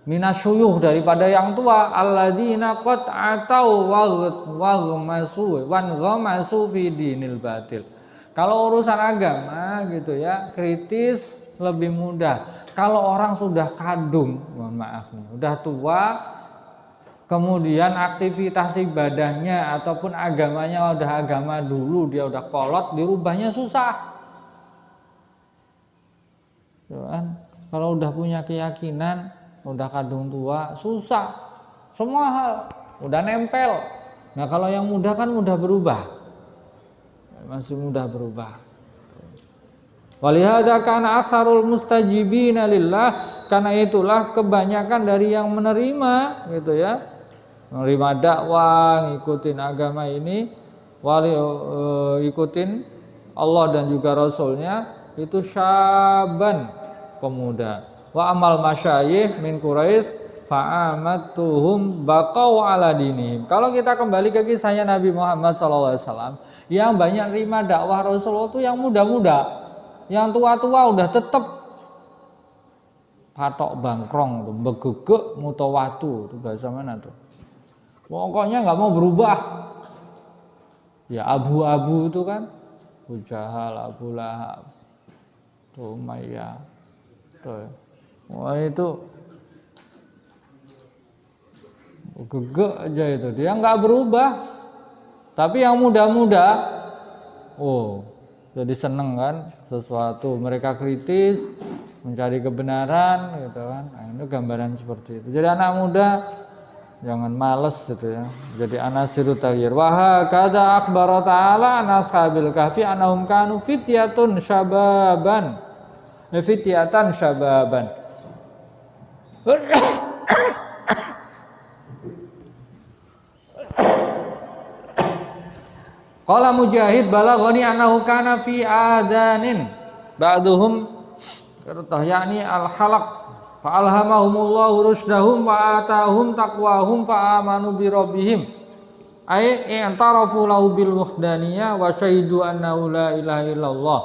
Minasyuyuh, daripada yang tua. Alladzina qad atau ghamasu fi dinil batil. Kalau urusan agama gitu ya, kritis lebih mudah. Kalau orang sudah kadung, mohon maaf nih, udah tua, kemudian aktivitas ibadahnya ataupun agamanya udah agama dulu, dia udah kolot, dirubahnya susah. Kalau udah punya keyakinan, udah kadung tua, susah. Semua hal udah nempel. Nah, kalau yang muda kan mudah berubah. Masih mudah berubah. Walihada kana aktsarul mustajibina lillah, karena itulah kebanyakan dari yang menerima gitu ya, menerima dakwah, ngikutin agama ini, ikutin Allah dan juga Rasulnya, itu syaban, pemuda. Wa amal masyayikh min Quraisy fa'amatuhum baqau ala dinihim. Kalau kita kembali ke kisahnya Nabi Muhammad SAW, yang banyak terima dakwah Rasulullah itu yang muda-muda. Yang tua-tua udah tetep patok bangkrong tuh, begegek mutawatu, itu bahasa mana tuh? Pokoknya nggak mau berubah. Ya abu-abu itu kan, Abu Jahal, Abu Lahab, Umayyah, tuh. Wah itu gegek aja itu, dia nggak berubah. Tapi yang muda-muda, oh jadi seneng kan sesuatu, mereka kritis, mencari kebenaran gitu kan. Nah, itu gambaran seperti itu. Jadi anak muda jangan males gitu ya. Jadi anasirut taghyir. Wa hakadza akhbara ta'ala an ashabil kahfi annahum kanu fityatan syababan. Qala Mujahid balaghani annahu kana fi adanin ba'duhum kartah yakni al-halaq fa alhamahumullahu rusydahum wa atahum taqwahum fa amanu bi rabbihim ay i'tarafu lahu bil wahdaniyah wa syahidu annahu la ilaha illallah.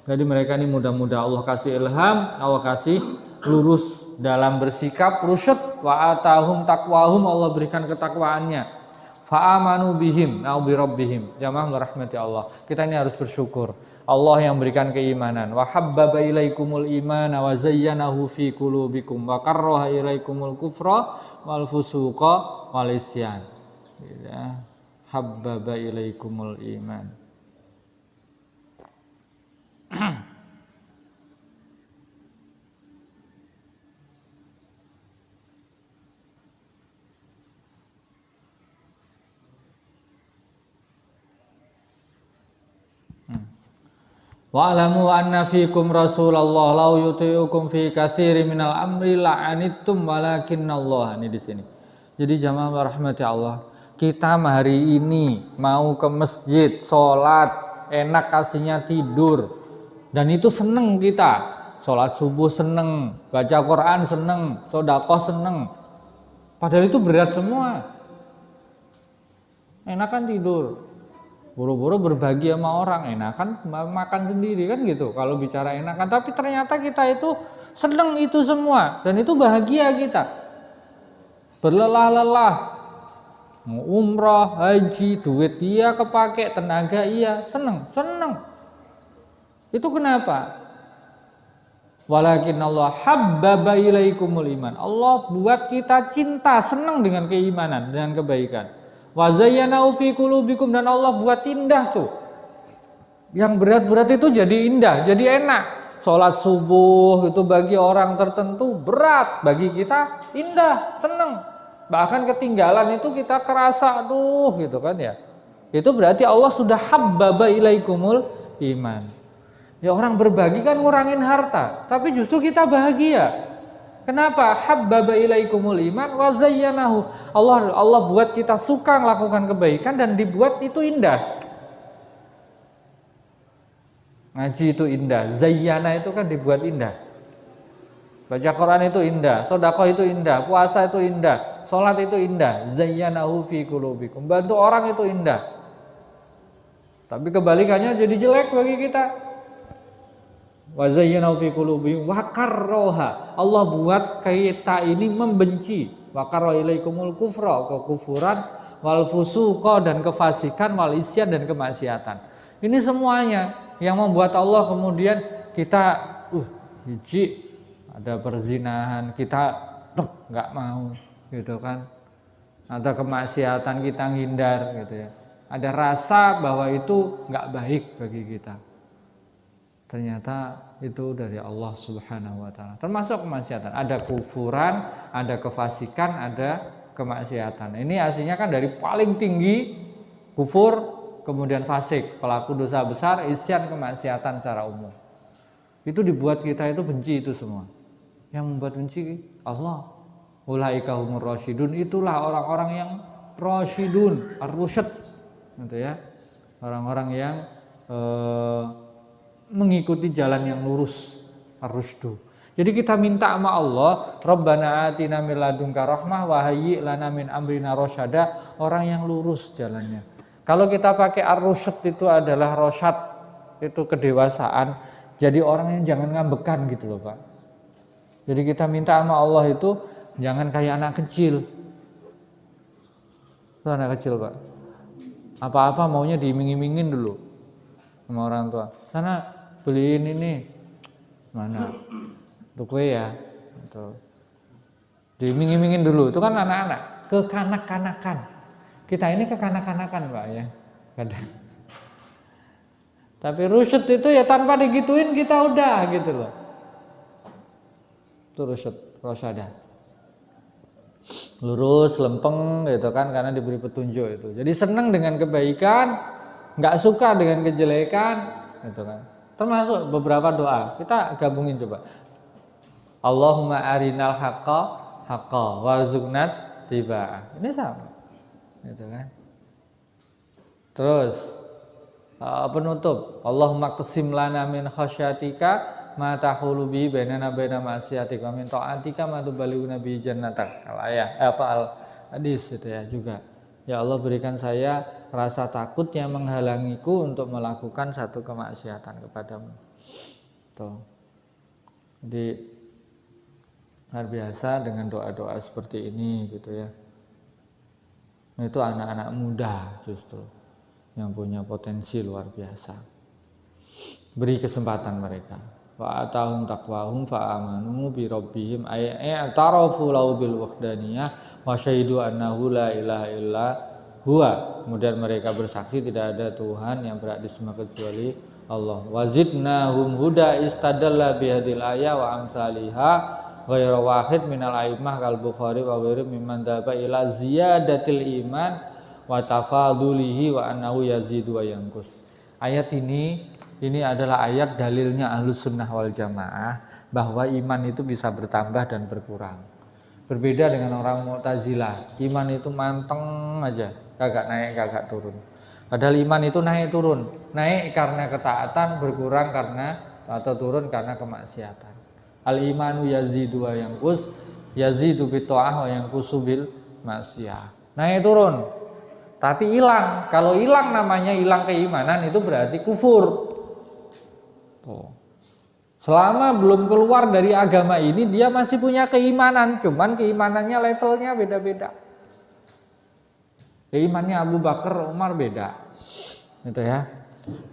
Jadi mereka ini mudah-mudah Allah kasih ilham, Allah kasih lurus dalam bersikap, rusyad, wa atahum taqwahum, Allah berikan ketakwaannya. Fa'amanu bihim au bi rabbihim. Jamaah rahmati Allah. Kita ini harus bersyukur. Allah yang berikan keimanan. Wa habbaba ilaikumul imana wa zayyanahu fi qulubikum wa karraha ilaikumul kufra wal fusuqa wal isyan. Ya. Habbaba ilaikumul iman. Wa alamu anna fikum Rasulullah law yuti'ukum fi katsiri minal amri la'anittum walakinnallaha. Ini di sini. Jadi jamaah rahmati Allah, kita hari ini mau ke masjid, sholat, enak kasihnya tidur, dan itu seneng kita. Sholat subuh seneng, baca Quran seneng, sedekah seneng. Padahal itu berat semua. Enakan tidur, buru-buru berbagi sama orang, enakan makan sendiri kan gitu. Kalau bicara enakan, tapi ternyata kita itu seneng itu semua, dan itu bahagia kita. Berlelah-lelah, mau umroh, haji, duit iya kepake, tenaga iya, seneng. Itu kenapa? Walakin Allah habbaba ilaikumul iman. Allah buat kita cinta, senang dengan keimanan, dengan kebaikan. Wa zayyanahu fi qulubikum, dan Allah buat indah tuh. Yang berat-berat itu jadi indah, jadi enak. Sholat subuh itu bagi orang tertentu berat, bagi kita indah, senang. Bahkan ketinggalan itu kita kerasa, aduh gitu kan ya. Itu berarti Allah sudah habbaba ilaikumul iman. Ya orang berbagi kan ngurangin harta, tapi justru kita bahagia. Kenapa? Habbaba ilaikumul iman wa zayyanahu. Allah buat kita suka melakukan kebaikan dan dibuat itu indah. Ngaji itu indah, zayyana itu kan dibuat indah. Baca Quran itu indah, sedekah itu indah, puasa itu indah, sholat itu indah. Zayyanahu fi qulubikum. Bantu orang itu indah. Tapi kebalikannya jadi jelek bagi kita. Wa zayyanahu fi qulubihim wa karroha. Allah buat kita ini membenci. Wa karra ilaikumul kufra, kekufuran, wal fusuqa, dan kefasikan, wal isyan, dan kemaksiatan. Ini semuanya yang membuat Allah kemudian kita jijik, ada perzinahan, kita nggak mau gitu kan. Ada kemaksiatan kita ngindar gitu ya. Ada rasa bahwa itu nggak baik bagi kita. Ternyata itu dari Allah Subhanahu wa taala. Termasuk kemaksiatan, ada kufuran, ada kefasikan, ada kemaksiatan. Ini aslinya kan dari paling tinggi kufur, kemudian fasik, pelaku dosa besar, isyan, kemaksiatan secara umum. Itu dibuat kita itu benci itu semua. Yang membuat benci Allah. Ulaika humur rasyidun, itulah orang-orang yang rasyidun, ar-rusyad gitu ya. Orang-orang yang mengikuti jalan yang lurus, ar-rusydu. Jadi kita minta sama Allah, Rabbana atina min ladunka rahmah wa hayyi' lana min amrina rasyada, orang yang lurus jalannya. Kalau kita pakai ar-rusyad itu adalah rasyad, itu kedewasaan, jadi orang yang jangan ngambekan gitu loh Pak. Jadi kita minta sama Allah itu jangan kayak anak kecil. Itu anak kecil Pak. Apa-apa maunya diiming-imingin dulu sama orang tua. Sana beliin ini, mana untuk kue ya, gitu. Diiming-imingin dulu. Itu kan anak-anak, kekanak-kanakan. Kita ini kekanak-kanakan Pak ya, kadang. Tapi rusyad itu ya tanpa digituin kita udah gitu loh. Itu rusyad, rasyada. Lurus, lempeng gitu kan, karena diberi petunjuk itu. Jadi senang dengan kebaikan, nggak suka dengan kejelekan, gitu kan. Termasuk beberapa doa, kita gabungin coba. Allahumma arinal haqqa haqqa warzuqnat tiba'ah. Ini sama, gitu kan. Terus penutup, Allahumma qsim lana min khasyatika ma tahulu bi bainana baina ma'siyatika min ta'atika ma tuballighuna bi jannatak. Al-hadis itu ya juga. Ya Allah, berikan saya rasa takut yang menghalangiku untuk melakukan satu kemaksiatan kepadamu. Tuh. Jadi luar biasa dengan doa-doa seperti ini gitu ya. Itu anak-anak muda justru yang punya potensi luar biasa. Beri kesempatan mereka. Wa atahum taqwahum fa amanu bi rabbihim ta'arafu lahu bil wahdaniyah wa syahidu annahu la ilaha illa huwa. Kemudian mereka bersaksi tidak ada Tuhan yang berhak disembah kecuali Allah. Wazidnahum huda istadalla bihadil ayah wa amsalihha ghairu wahid minal a'immah kal Bukhari wa ghairu mimman daba ila ziyadatil iman wa tafadulihi wa annahu yazidu wa yanqus. Ayat ini adalah ayat dalilnya Ahlus Sunnah wal Jamaah bahwa iman itu bisa bertambah dan berkurang. Berbeda dengan orang Mu'tazilah, iman itu manteng aja, kagak naik kagak turun. Padahal iman itu naik turun, naik karena ketaatan, berkurang karena atau turun karena kemaksiatan. Al imanu yazidu wa yanqus, yazidu bi ta'ah wa yanqusu bil maksiyah. Naik turun. Tapi hilang. Kalau hilang namanya hilang keimanan itu berarti kufur. Tuh. Selama belum keluar dari agama ini dia masih punya keimanan, cuman keimanannya levelnya beda-beda. Keimannya Abu Bakar, Umar beda. Gitu ya.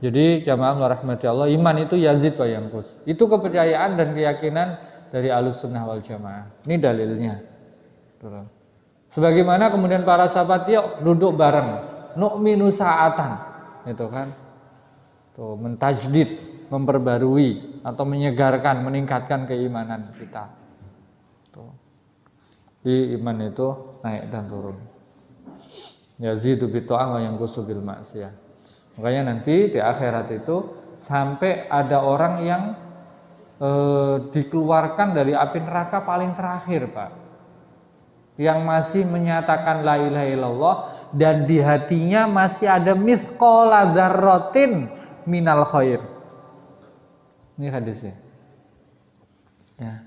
Jadi jamaah rahmati Allah, iman itu yazid wa yanqus. Itu kepercayaan dan keyakinan dari Ahlus Sunnah wal Jamaah. Ini dalilnya. Betul. Sebagaimana kemudian para sahabat yuk duduk bareng, nu'minu sa'atan, gitu kan? Tuh, mentajdid, memperbarui atau menyegarkan, meningkatkan keimanan kita. Tuh. Di iman itu naik dan turun. Yazidu bi ta'ah wa yanqusu bil maksiyah. Makanya nanti di akhirat itu sampai ada orang yang dikeluarkan dari api neraka paling terakhir, Pak. Yang masih menyatakan la ilaha illallah dan di hatinya masih ada mithqala dzarratin minal khair. Ini hadisnya. Ya.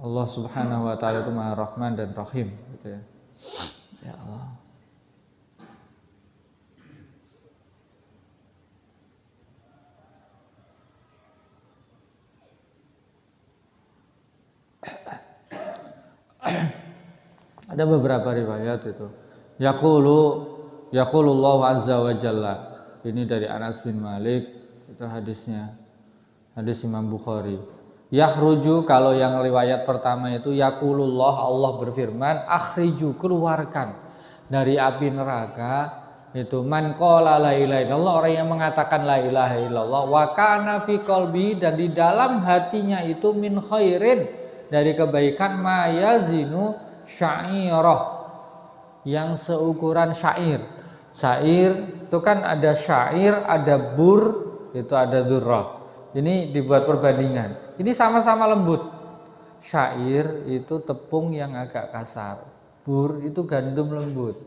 Allah Subhanahu wa taala itu Maha Rahman dan Rahim gitu ya. Ya Allah. Ada beberapa riwayat itu. Yaqulullahu azza wa jalla. Ini dari Anas bin Malik, itu hadisnya. Hadis Imam Bukhari. Yakhruju, kalau yang riwayat pertama itu yaqulullah, Allah berfirman, akhriju, keluarkan dari api neraka itu man qala la ilaha illallah, orang yang mengatakan la ilaha illallah wa kana fi qalbi, dan di dalam hatinya itu min khairin, dari kebaikan, ma yazinu syairah, yang seukuran syair. Syair itu kan ada syair, ada bur, itu ada dzurrah. Ini dibuat perbandingan. Ini sama-sama lembut. Syair itu tepung yang agak kasar. Bur itu gandum lembut.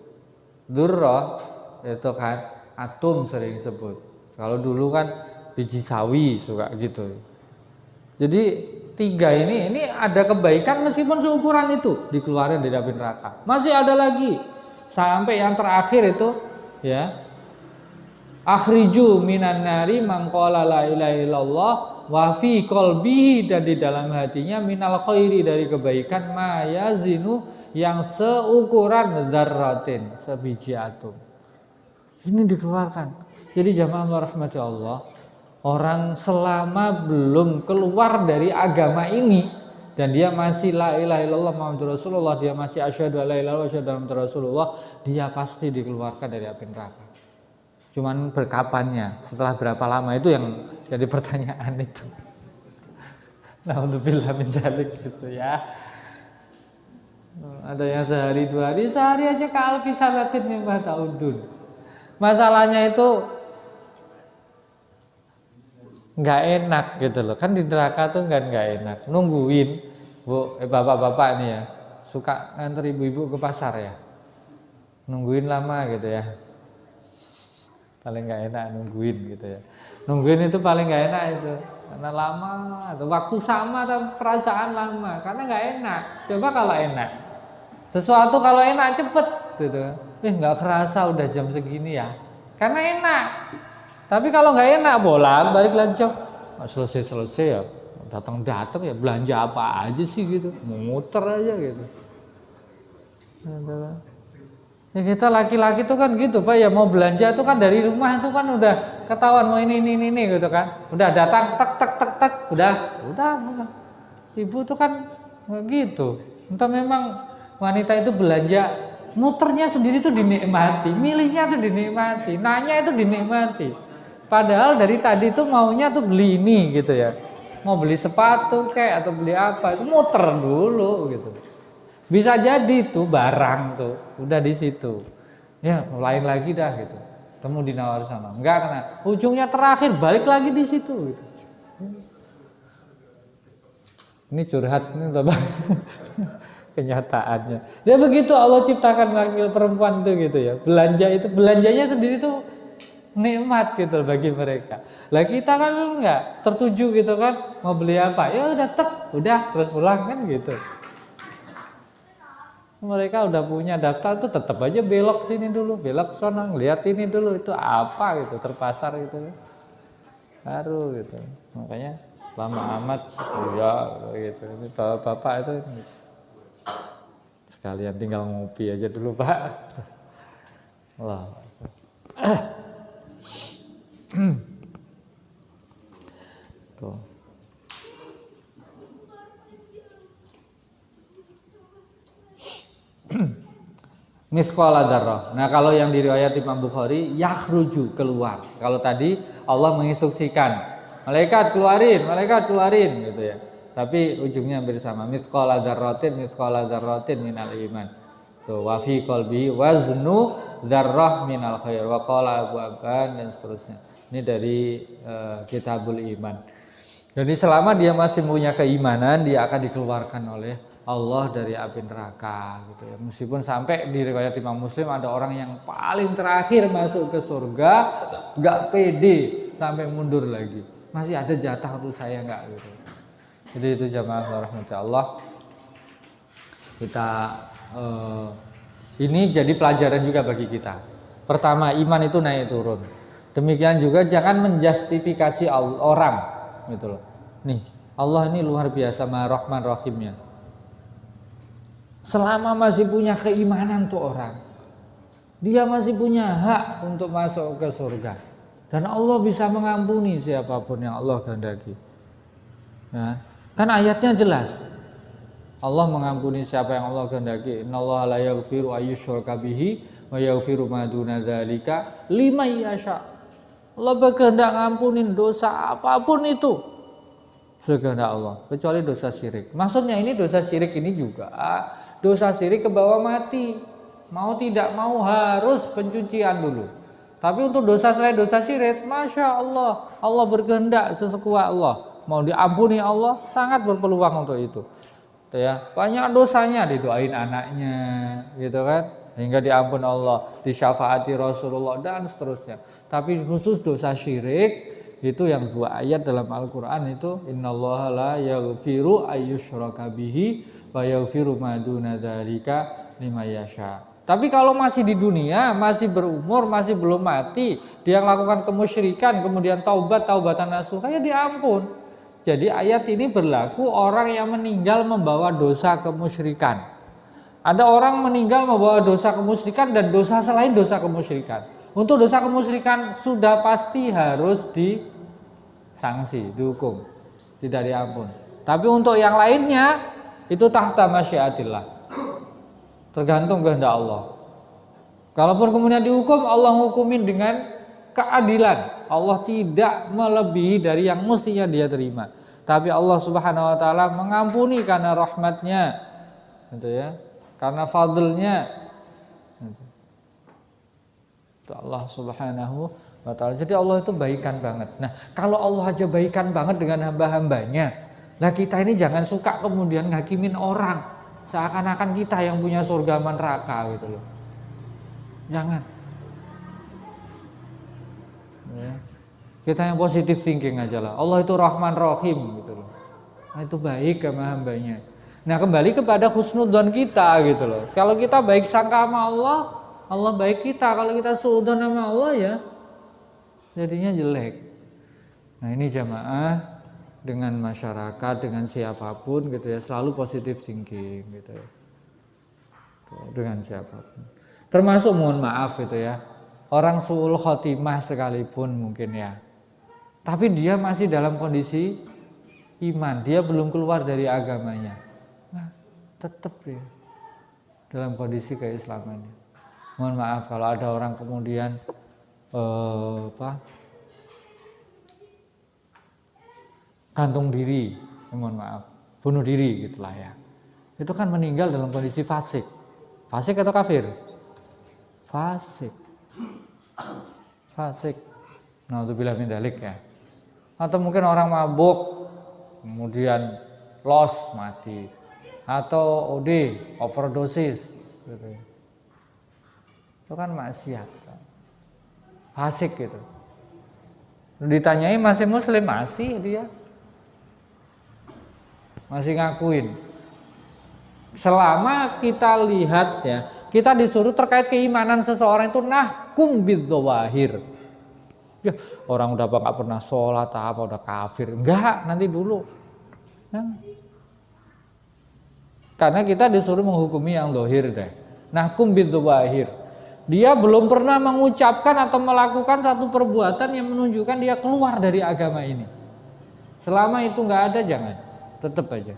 Dzurrah itu kan atum sering sebut. Kalau dulu kan biji sawi suka gitu. Jadi tiga ini ada kebaikan meskipun seukuran itu dikeluarin dari api neraka. Masih ada lagi sampai yang terakhir itu ya. Akhriju minan nari man qala la ilaha illallah wa fi qalbihi, dan di dalam hatinya minal khairi, dari kebaikan, ma yazinu, yang seukuran dzarratin, sebiji atom. Ini dikeluarkan. Jadi jamaah rahmati Allah, orang selama belum keluar dari agama ini dan dia masih la ilaha illallah Muhammadur Rasulullah, dia masih asyhadu alla ilaha illallah wa asyhadu anna Muhammadar Rasulullah, dia pasti dikeluarkan dari api neraka. Cuman berkapannya, setelah berapa lama, itu yang jadi pertanyaan itu. Naudzubillah min dzalik gitu ya. Ada yang sehari dua hari, sehari aja ka alfi sanatin mimma ta'udun. Masalahnya itu nggak enak gitu loh, kan di neraka tuh nggak enak, nungguin bu, bapak-bapak nih ya, suka nganter ibu-ibu ke pasar ya, nungguin lama gitu ya, paling nggak enak nungguin gitu ya, nungguin itu paling nggak enak itu, karena lama, atau waktu sama tapi perasaan lama, karena nggak enak. Coba kalau enak, sesuatu kalau enak cepet gitu, nggak kerasa udah jam segini ya, karena enak. Tapi kalau nggak enak, bolak-balik lagi, selesai ya, datang ya, belanja apa aja sih gitu, muter aja gitu. Ya kita laki-laki tuh kan gitu Pak ya, mau belanja tuh kan dari rumah itu kan udah ketahuan mau ini gitu kan, udah datang tek, udah. Ibu tuh kan gitu, entah memang wanita itu belanja, muternya sendiri tuh dinikmati, milihnya tuh dinikmati, nanya itu dinikmati. Padahal dari tadi tuh maunya tuh beli ini gitu ya, mau beli sepatu kayak atau beli apa, itu muter dulu gitu. Bisa jadi tuh barang tuh udah di situ, ya lain lagi dah gitu. temu di nawar sana. Enggak kena. Ujungnya terakhir balik lagi di situ gitu. Ini curhat ini Bang. Kenyataannya. Ya begitu Allah ciptakan laki perempuan itu gitu ya. Belanja itu belanjanya sendiri tuh nikmat gitu bagi mereka. Lah kita kan enggak tertuju gitu kan mau beli apa. Ya udah udah terus pulang kan gitu. Mereka udah punya daftar tuh tetap aja belok sini dulu, belok sana, lihat ini dulu itu apa gitu, terpasar gitu. Baru gitu. Makanya lama amat ya gitu. Ini bapak itu sekalian tinggal ngopi aja dulu, Pak. Allah. Tuh. Mithqala dzarrah. Nah, kalau yang diriwayat Imam Bukhari yakhruju keluar. Kalau tadi Allah menginstruksikan, malaikat keluarin gitu ya. Tapi ujungnya hampir sama. Mithqala dzarratin minal iman. Tuh, wa fi qalbi waznu dzarrah minal khair wa qala Abu Abban dan seterusnya. Ini dari Kitabul Iman. Jadi selama dia masih punya keimanan, dia akan dikeluarkan oleh Allah dari api neraka gitu ya. Meskipun sampai di riwayat Imam Muslim ada orang yang paling terakhir masuk ke surga enggak pede sampai mundur lagi. Masih ada jatah untuk saya enggak gitu. Jadi itu jamaah rahmatullah Allah. Kita ini jadi pelajaran juga bagi kita. Pertama, iman itu naik turun. Demikian juga jangan menjustifikasi orang gitu loh. Nih, Allah ini luar biasa Maha Rahman Rahimnya. Selama masih punya keimanan tuh orang, dia masih punya hak untuk masuk ke surga. Dan Allah bisa mengampuni siapapun yang Allah kehendaki. Ya, kan ayatnya jelas. Allah mengampuni siapa yang Allah kehendaki. Innallaha la yaghfiru ayyusyraka bihi wa yaghfiru ma duna dzalika liman yasha. Allah berkehendak ngampunin dosa apapun itu sekehendak Allah, kecuali dosa syirik. Maksudnya ini dosa syirik ini juga dosa syirik ke bawah mati. Mau tidak mau harus pencucian dulu. Tapi untuk dosa selain dosa syirik, Masya Allah, Allah berkehendak sesekuat Allah. Mau diampuni Allah, sangat berpeluang untuk itu. Ya, banyak dosanya, didoain anaknya, gitu kan, hingga diampun Allah, disyafaati Rasulullah dan seterusnya. Tapi khusus dosa syirik itu yang 2 ayat dalam Al-Quran itu innallaha la yaghfiru ayyusyraka bihi wa yaghfiru ma duna dzalika liman yasha. Tapi kalau masih di dunia, masih berumur, masih belum mati, dia melakukan kemusyrikan, kemudian taubatan nasuha, ya diampun. Jadi ayat ini berlaku orang yang meninggal membawa dosa kemusyrikan. Ada orang meninggal membawa dosa kemusyrikan dan dosa selain dosa kemusyrikan. Untuk dosa kemusyrikan sudah pasti harus disanksi, dihukum, tidak diampun. Tapi untuk yang lainnya itu tahta masyiatillah, tergantung kehendak Allah. Kalaupun kemudian dihukum, Allah hukumin dengan keadilan. Allah tidak melebihi dari yang mestinya dia terima. Tapi Allah Subhanahu wa taala mengampuni karena rahmatnya, gitu ya, karena fadlnya. Itu Allah Subhanahu wa taala. Jadi Allah itu baikan banget. Nah, kalau Allah aja baikan banget dengan hamba-hambanya, nah kita ini jangan suka kemudian ngakimin orang seakan-akan kita yang punya surga neraka gitu loh. Jangan. Ya. Kita yang positive thinking aja lah. Allah itu Rahman Rahim gitu loh. Nah, itu baik sama hambanya. Nah, kembali kepada husnudzon kita gitu loh. Kalau kita baik sangka sama Allah, Allah baik kita. Kalau kita suudzon sama Allah ya jadinya jelek. Nah, ini jamaah dengan masyarakat, dengan siapapun gitu ya, selalu positive thinking gitu ya. Dengan siapapun. Termasuk mohon maaf gitu ya. Orang suul khotimah sekalipun mungkin ya. Tapi dia masih dalam kondisi iman, dia belum keluar dari agamanya. Nah, tetap dia dalam kondisi keislamannya. Mohon maaf kalau ada orang kemudian gantung diri, mohon maaf, bunuh diri gitulah ya. Itu kan meninggal dalam kondisi fasik. Fasik atau kafir? Fasik. fasik. Naudzubillah min dzalik ya. Atau mungkin orang mabuk kemudian lost mati. Atau OD overdosis gitu. Itu kan maksiat. Fasik gitu. Ditanyai masih muslim, masih dia. Masih ngakuin. Selama kita lihat ya, kita disuruh terkait keimanan seseorang itu nahkum bidzawahir. Ya, orang udah nggak pernah sholat apa udah kafir. Enggak, nanti dulu. Nah, karena kita disuruh menghukumi yang zahir deh. Nahkum bidzawahir. Dia belum pernah mengucapkan atau melakukan satu perbuatan yang menunjukkan dia keluar dari agama ini. Selama itu nggak ada, jangan. Tetap aja.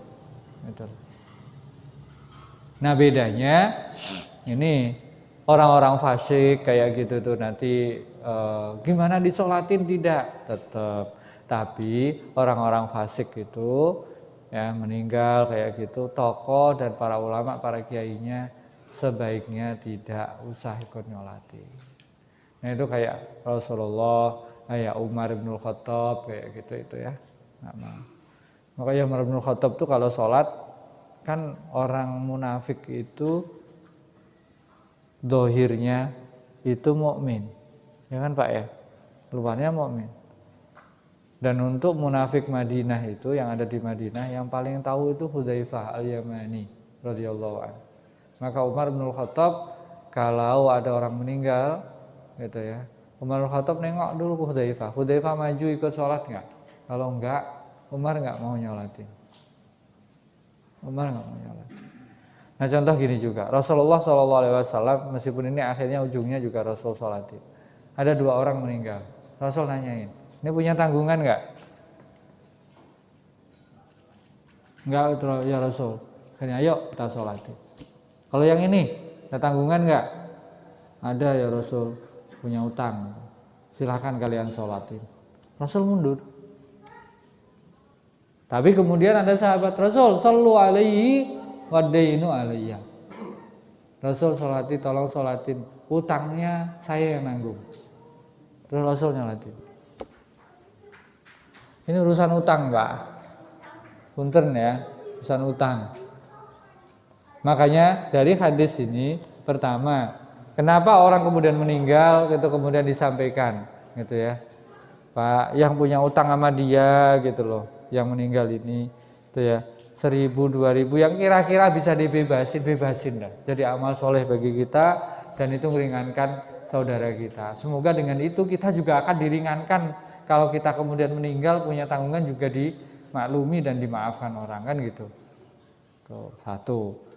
Nah bedanya ini orang-orang fasik kayak gitu tuh nanti gimana disolatin tidak tetap. Tapi orang-orang fasik itu ya meninggal kayak gitu, tokoh dan para ulama, para kiainya sebaiknya tidak usah ikut nyolati. Nah itu kayak Rasulullah, kayak Umar bin Khattab kayak gitu itu ya. Makanya Umar bin Khattab tuh kalau sholat kan orang munafik itu dohirnya itu mukmin, ya kan Pak ya, luarnya mukmin. Dan untuk munafik Madinah itu yang ada di Madinah yang paling tahu itu Hudzaifah al-Yamani radhiyallahu anhu. Maka Umar bin Khattab kalau ada orang meninggal gitu ya, Umar bin Khattab nengok dulu ke Hudzaifah. Hudzaifah maju ikut sholat nggak? Kalau enggak, Umar nggak mau nyolatin. Umar nggak mau nyolatin. Nah contoh gini juga, Rasulullah SAW meskipun ini akhirnya ujungnya juga Rasul sholatin. Ada 2 orang meninggal, Rasul nanyain, ini punya tanggungan nggak? Enggak ya Rasul. Ayo kita sholatin. Kalau yang ini ada tanggungan nggak? Ada ya Rasul, punya utang. Silakan kalian sholatin. Rasul mundur. Tapi kemudian ada sahabat Rasul, sallu alaihi wadainu alayya. Rasul sholatin, tolong sholatin, utangnya saya yang nanggung. Terus Rasul nyolatin. Ini urusan utang Pak, punten ya, urusan utang. Makanya dari hadis ini pertama, kenapa orang kemudian meninggal gitu kemudian disampaikan gitu ya, Pak yang punya utang sama dia gitu loh, yang meninggal ini itu ya 1.000, 2.000 yang kira-kira bisa bebasin dah. Jadi amal soleh bagi kita dan itu meringankan saudara kita. Semoga dengan itu kita juga akan diringankan kalau kita kemudian meninggal punya tanggungan juga dimaklumi dan dimaafkan orang kan gitu. Tuh, satu.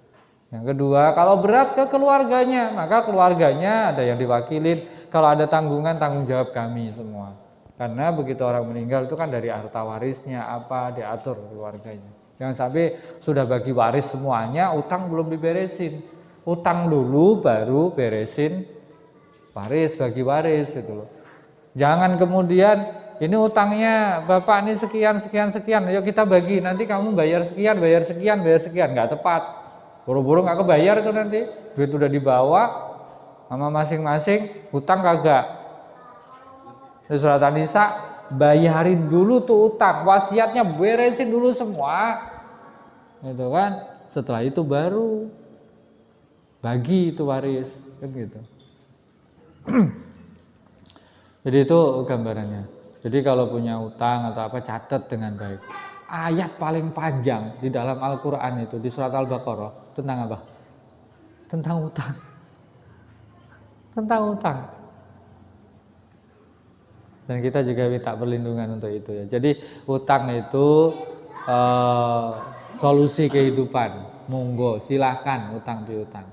Yang kedua, kalau berat ke keluarganya, maka keluarganya ada yang diwakilin. Kalau ada tanggungan, tanggung jawab kami semua. Karena begitu orang meninggal itu kan dari harta warisnya apa diatur keluarganya. Jangan sampai sudah bagi waris semuanya, utang belum diberesin. Utang dulu baru beresin waris, bagi waris gitu loh. Jangan kemudian ini utangnya Bapak ini sekian, yuk kita bagi, nanti kamu bayar sekian, nggak tepat. Buru-buru nggak kebayar itu nanti, duit udah dibawa sama masing-masing, hutang kagak. Di surat An-Nisa, bayarin dulu tuh utang, wasiatnya beresin dulu semua, gitu kan. Setelah itu baru bagi itu waris, kan gitu. Jadi itu gambarannya. Jadi kalau punya utang atau apa catat dengan baik. Ayat paling panjang di dalam Al-Quran itu di surat Al-Baqarah tentang apa? Tentang utang. Tentang utang. Dan kita juga minta perlindungan untuk itu ya. Jadi utang itu solusi kehidupan. Monggo silahkan utang piutang.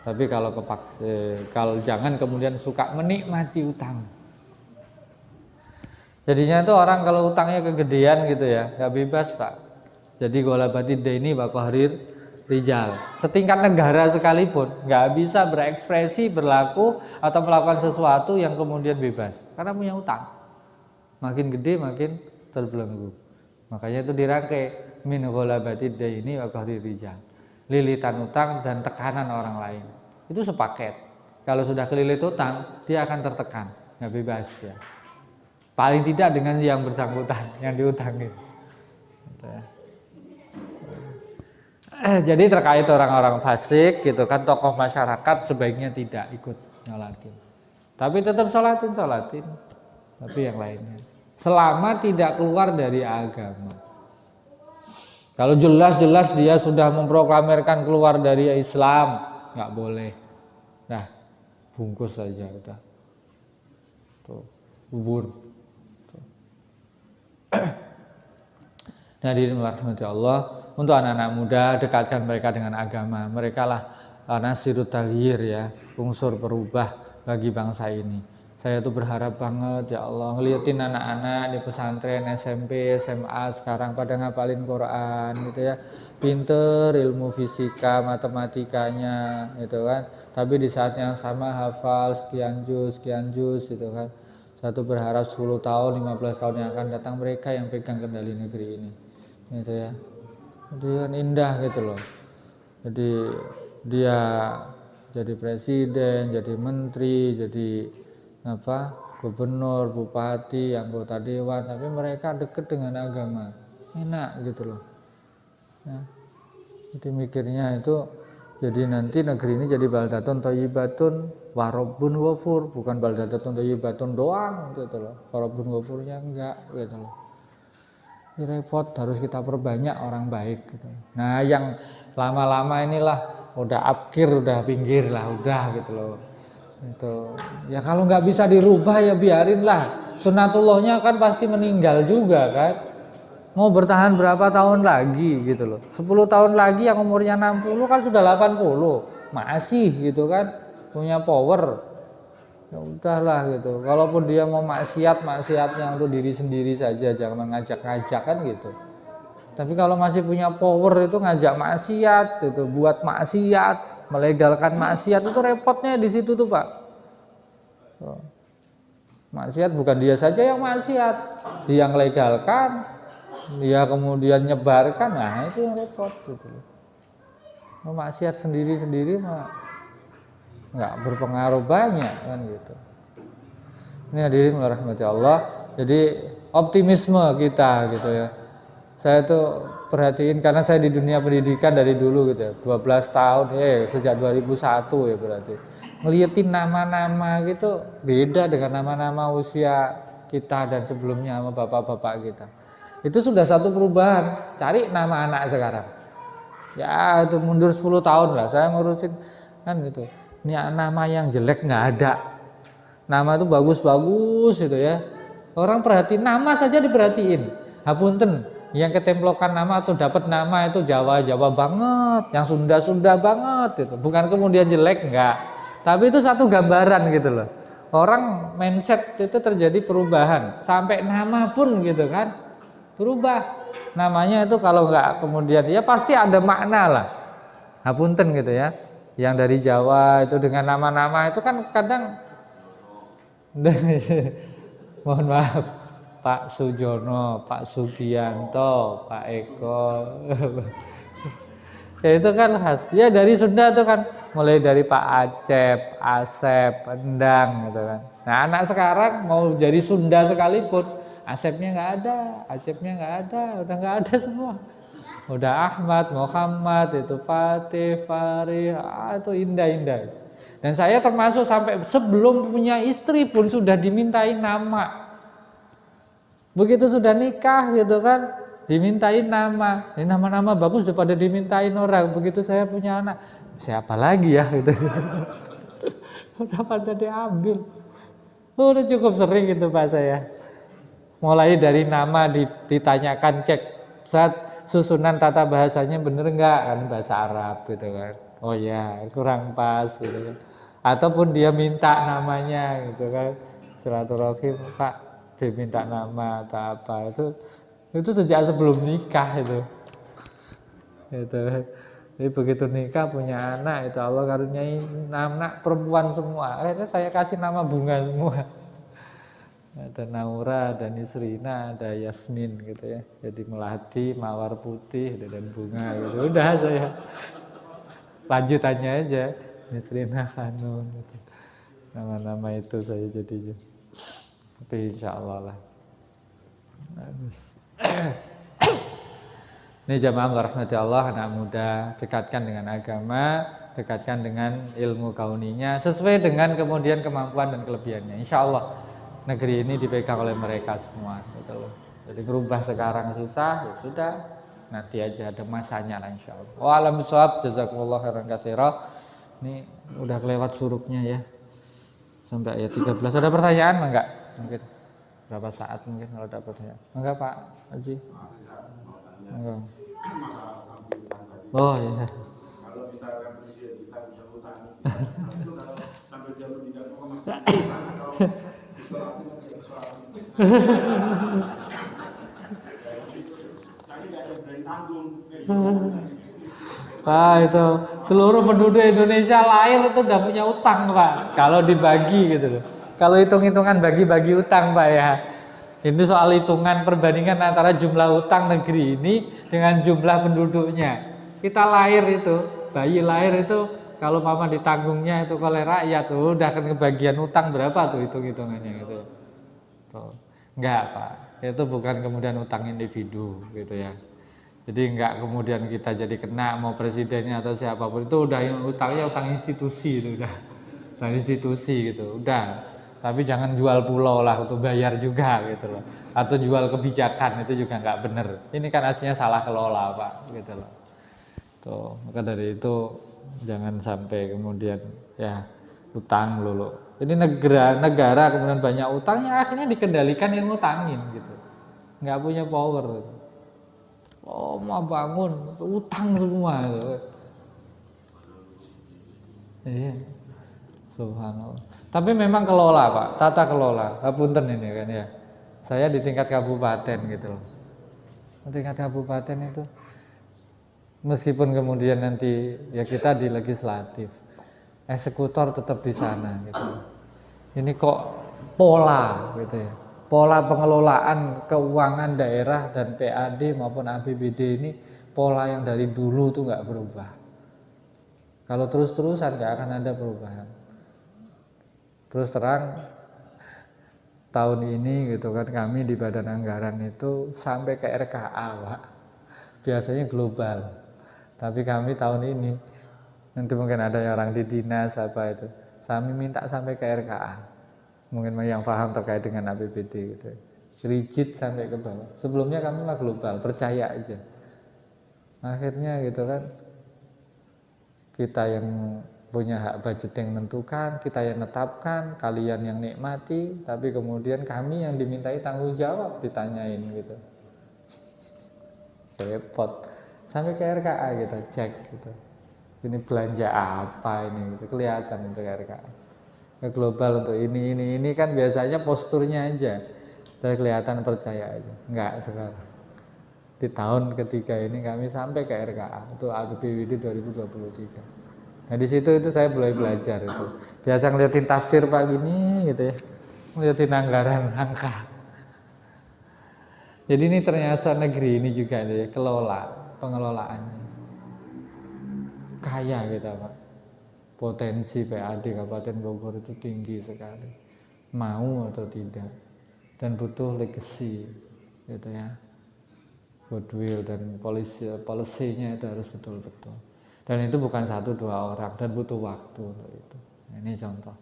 Tapi kalau jangan kemudian suka menikmati utang. Jadinya itu orang kalau utangnya kegedean gitu ya, nggak bebas Pak. Jadi golabati daini wa qahrir rijal. Setingkat negara sekalipun nggak bisa berekspresi, berlaku atau melakukan sesuatu yang kemudian bebas karena punya utang. Makin gede makin terbelenggu. Makanya itu dirangkai min golabati daini wa qahrir rijal. Lilitan utang dan tekanan orang lain. Itu sepaket. Kalau sudah kelilit utang, dia akan tertekan, nggak bebas ya. Paling tidak dengan yang bersangkutan, yang diutangin. Gitu ya. Jadi terkait orang-orang fasik gitu kan, tokoh masyarakat sebaiknya tidak ikut nyolatin. Tapi tetap sholatin. Tapi yang lainnya. Selama tidak keluar dari agama. Kalau jelas-jelas dia sudah memproklamirkan keluar dari Islam, nggak boleh. Nah, bungkus saja udah. Tuh, bubur. Nah, dirahmati Allah, untuk anak-anak muda dekatkan mereka dengan agama. Mereka lah nasirut taghyir ya, unsur perubah bagi bangsa ini. Saya tuh berharap banget ya Allah ngeliatin anak-anak di pesantren SMP, SMA sekarang pada ngapalin Quran gitu ya. Pinter ilmu fisika, matematikanya gitu kan. Tapi di saat yang sama hafal sekian juz gitu kan. Satu berharap 10 tahun, 15 tahun yang akan datang mereka yang pegang kendali negeri ini. Gitu ya. Jadi kan indah gitu loh. Jadi dia jadi presiden, jadi menteri, jadi gubernur, bupati, anggota dewan, tapi mereka dekat dengan agama, enak gitu loh. Ya. Jadi mikirnya itu, jadi nanti negeri ini jadi baldatun thayyibatun wa rabbun ghafur, bukan baldatun thayyibatun doang gitu loh. Rabbun ghafurnya enggak gitu loh. Ini repot, harus kita perbanyak orang baik gitu. Nah, yang lama-lama inilah udah abkir, udah pinggir lah, udah gitu loh. Itu ya kalau nggak bisa dirubah ya biarin lah, sunatullahnya kan pasti meninggal juga kan, mau bertahan berapa tahun lagi gitu loh, 10 tahun lagi yang umurnya 60 kan sudah 80 masih gitu kan, punya power, ya udahlah gitu. Kalaupun dia mau maksiatnya untuk diri sendiri saja, jangan ngajak-ngajak kan gitu. Tapi kalau masih punya power itu ngajak maksiat, itu buat maksiat, melegalkan maksiat, itu repotnya di situ tuh Pak. Maksiat bukan dia saja yang maksiat, dia yang legalkan, dia kemudian nyebarkan, nah itu yang repot gitu. Maksiat sendiri-sendiri mah nggak berpengaruh banyak kan gitu. Ini hadirin rahmati Allah. Jadi optimisme kita gitu ya. Saya tuh perhatiin karena saya di dunia pendidikan dari dulu gitu ya, 12 tahun sejak 2001 ya berarti. Ngeliatin nama-nama gitu beda dengan nama-nama usia kita dan sebelumnya sama bapak-bapak kita. Itu sudah satu perubahan. Cari nama anak sekarang. Ya itu mundur 10 tahun lah saya ngurusin kan gitu. Ini nama yang jelek nggak ada. Nama itu bagus-bagus gitu ya. Orang perhatiin nama saja diperhatiin. Hapunten, yang ketemplokan nama atau dapat nama itu Jawa banget, yang Sunda banget gitu. Bukan kemudian jelek enggak. Tapi itu satu gambaran gitu loh. Orang mindset itu terjadi perubahan, sampai nama pun gitu kan. Berubah. Namanya itu kalau enggak kemudian ya pasti ada makna lah. Hapunten gitu ya. Yang dari Jawa itu dengan nama-nama itu kan kadang mohon maaf, Pak Sujono, Pak Sugianto, Pak Eko. Ya itu kan khas. Ya dari Sunda itu kan mulai dari Pak Acep, Asep, Endang gitu kan. Nah anak sekarang mau jadi Sunda sekalipun, Asepnya nggak ada, Acepnya nggak ada, udah nggak ada semua. Udah Ahmad, Muhammad, itu Fatih, Fahri, itu indah-indah. Dan saya termasuk sampai sebelum punya istri pun sudah dimintain nama. Begitu sudah nikah gitu kan, dimintain nama. Ini nama-nama bagus udah pada dimintain orang. Begitu saya punya anak, siapa lagi ya gitu. Udah pada diambil. Udah cukup sering gitu Pak saya. Mulai dari nama ditanyakan cek saat susunan tata bahasanya bener enggak kan bahasa Arab gitu kan. Oh ya, kurang pas gitu kan. Ataupun dia minta namanya gitu kan. Silaturahim, Pak diminta nama atau apa itu sejak sebelum nikah itu. Jadi begitu nikah punya anak itu Allah karuniai anak perempuan semua. Akhirnya saya kasih nama bunga semua. Ada Naura, ada Nisrina, ada Yasmin gitu ya. Jadi Melati, Mawar Putih dan bunga gitu. Udah saya lanjutannya aja Nisrina Hanun gitu. nama-nama itu saya jadi. Tapi insya Allah lah. Bagus. Ini jamaah rahmati Allah, anak muda, dekatkan dengan agama, dekatkan dengan ilmu kauninya, sesuai dengan kemudian kemampuan dan kelebihannya. Insya Allah negeri ini dipegang oleh mereka semua, gitu loh. Jadi berubah sekarang susah, ya sudah, nanti aja ada masanya lah insya Allah. Wa alam bisawab, jazakumullah khairan katsira. Ini udah kelewat suruknya ya, sampai ayat 13. Ada pertanyaan enggak? Mungkin berapa saat mungkin kalau ada pertanyaan? Enggak Pak Haji? Enggak. Oh iya. Kalau misalkan presiden kita bisa utang, itu kalau sampai dia meninggal kok masih kalau diselamatkan tidak diselamatkan. Saya nggak ada dari tanggung. Pak itu seluruh penduduk Indonesia lahir itu udah punya utang Pak. Kalau dibagi gitu loh. Kalau hitung-hitungan bagi-bagi utang Pak ya. Ini soal hitungan perbandingan antara jumlah utang negeri ini dengan jumlah penduduknya. Kita lahir itu, bayi lahir itu kalau mama ditanggungnya itu oleh rakyat tuh udah kan kebagian utang berapa tuh hitung-hitungannya gitu. Tuh. Enggak Pak, itu bukan kemudian utang individu gitu ya. Jadi enggak kemudian kita jadi kena mau presidennya atau siapapun itu udah utangnya utang institusi itu udah. Utang institusi gitu, udah. Tapi jangan jual pulau lah untuk bayar juga gitu loh. Atau jual kebijakan itu juga nggak bener. Ini kan aslinya salah kelola Pak gitu loh. Tuh, maka dari itu jangan sampai kemudian ya utang dulu. Ini negara kemudian banyak utangnya akhirnya dikendalikan yang ngutangin gitu. Nggak punya power. Gitu. Oh mau bangun utang semua gitu. Iya. Subhanallah. Tapi memang kelola Pak, tata kelola. Punten ini kan ya. Saya di tingkat kabupaten gitu loh. Tingkat kabupaten itu meskipun kemudian nanti ya kita di legislatif, eksekutor tetap di sana gitu. Ini kok pola gitu ya. Pola pengelolaan keuangan daerah dan PAD maupun APBD ini pola yang dari dulu tuh nggak berubah. Kalau terus-terusan nggak akan ada perubahan. Terus terang tahun ini gitu kan kami di Badan Anggaran itu sampai ke RKA Pak. Biasanya global. Tapi kami tahun ini nanti mungkin ada yang orang di dinas apa itu. Kami minta sampai ke RKA. Mungkin yang paham terkait dengan APBD gitu. Rigid sampai ke bawah. Sebelumnya kami mah global, percaya aja. Akhirnya gitu kan kita yang punya hak budgeting menentukan, kita yang netapkan, kalian yang nikmati, tapi kemudian kami yang dimintai tanggung jawab ditanyain gitu. Repot. Sampai ke RKA kita cek gitu. Ini belanja apa ini gitu. Kelihatan itu RKA. Ke global untuk ini kan biasanya posturnya aja. Dari kelihatan percaya aja. Enggak sekarang. Di tahun ketiga ini kami sampai ke RKA untuk APBD 2023. Nah di situ itu saya mulai belajar itu. Biasa ngeliatin tafsir Pak gini gitu ya, ngeliatin anggaran angka. Jadi ini ternyata negeri ini juga ya, pengelolaannya kaya gitu Pak. Potensi PAD Kabupaten Bogor itu tinggi sekali. Mau atau tidak, dan butuh legacy gitu ya. Goodwill dan policy-nya itu harus betul-betul. Dan itu bukan 1-2 orang dan butuh waktu untuk itu. Ini contoh.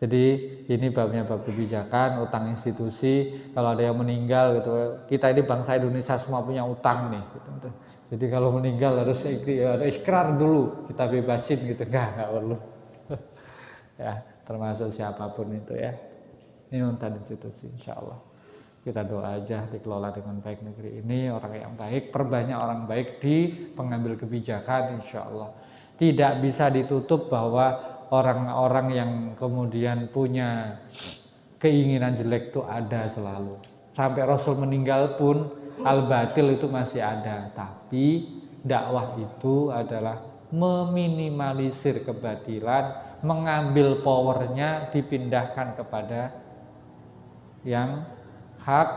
Jadi ini babnya bab kebijakan, utang institusi. Kalau ada yang meninggal gitu, kita ini bangsa Indonesia semua punya utang nih. Gitu. Jadi kalau meninggal harus ada ikrar dulu, kita bebasin gitu. Enggak perlu. Ya, termasuk siapapun itu ya. Ini utang institusi, insya Allah. Kita doa aja dikelola dengan baik negeri ini, orang yang baik, perbanyak orang baik di pengambil kebijakan insya Allah. Tidak bisa ditutup bahwa orang-orang yang kemudian punya keinginan jelek itu ada selalu. Sampai Rasul meninggal pun al-batil itu masih ada. Tapi dakwah itu adalah meminimalisir kebatilan, mengambil powernya dipindahkan kepada yang hak,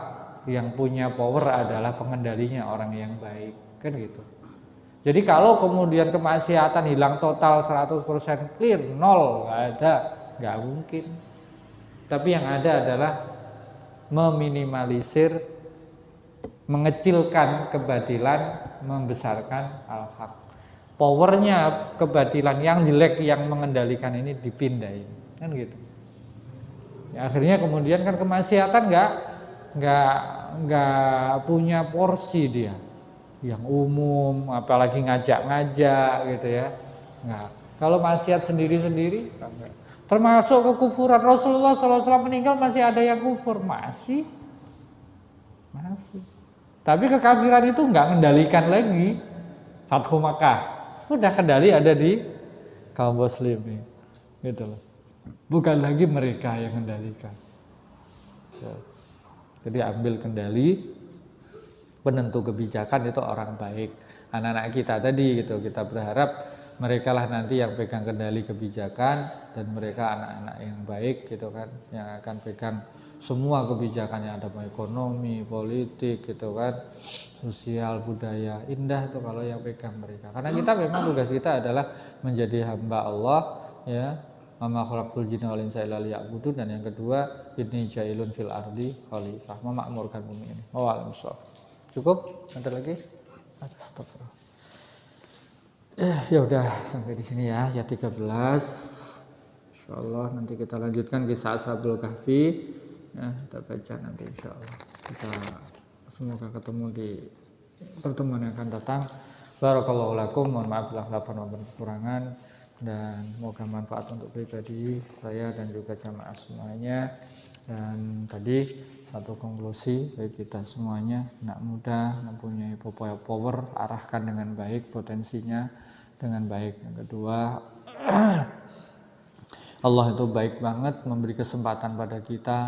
yang punya power adalah pengendalinya orang yang baik, kan gitu. Jadi kalau kemudian kemaksiatan hilang total 100% clear, nol, nggak ada, nggak mungkin. Tapi yang ada adalah meminimalisir, mengecilkan kebatilan, membesarkan al-haq. Powernya kebatilan yang jelek yang mengendalikan ini dipindahin, kan gitu. Ya, akhirnya kemudian kan kemaksiatan nggak punya porsi dia, yang umum, apalagi ngajak-ngajak gitu ya. Nggak. Kalau maksiat sendiri-sendiri, enggak. Termasuk kekufuran. Rasulullah SAW meninggal masih ada yang kufur, masih. Tapi kekafiran itu nggak mengendalikan lagi. Fathu Makkah udah kendali ada di kaum muslimin, gitu loh. Bukan lagi mereka yang mengendalikan. Jadi ambil kendali, penentu kebijakan itu orang baik. Anak-anak kita tadi gitu, kita berharap mereka lah nanti yang pegang kendali kebijakan dan mereka anak-anak yang baik gitu kan, yang akan pegang semua kebijakan yang ada ekonomi, politik gitu kan, sosial, budaya. Indah tuh kalau yang pegang mereka. Karena kita memang tugas kita adalah menjadi hamba Allah ya. Mama khalaqtul jinna wal insa illa liya'budun, dan yang kedua inni ja'ilun fil ardi khalifah, memakmurkan bumi ini. Wallahu a'lam. Cukup? Ada lagi? Astagfirullah. Ya udah sampai di sini ya, ya 13. Insyaallah nanti kita lanjutkan kisah Ashabul Kahfi. Ya, kita baca nanti insyaallah. Kita semoga ketemu di pertemuan yang akan datang. Barakallahu lakum, mohon maaf bila khilafan maupun kekurangan, dan semoga manfaat untuk pribadi saya dan juga jamaah semuanya. Dan tadi satu konklusi bagi kita semuanya, anak muda mempunyai power, arahkan dengan baik potensinya dengan baik. Yang kedua, Allah itu baik banget memberi kesempatan pada kita,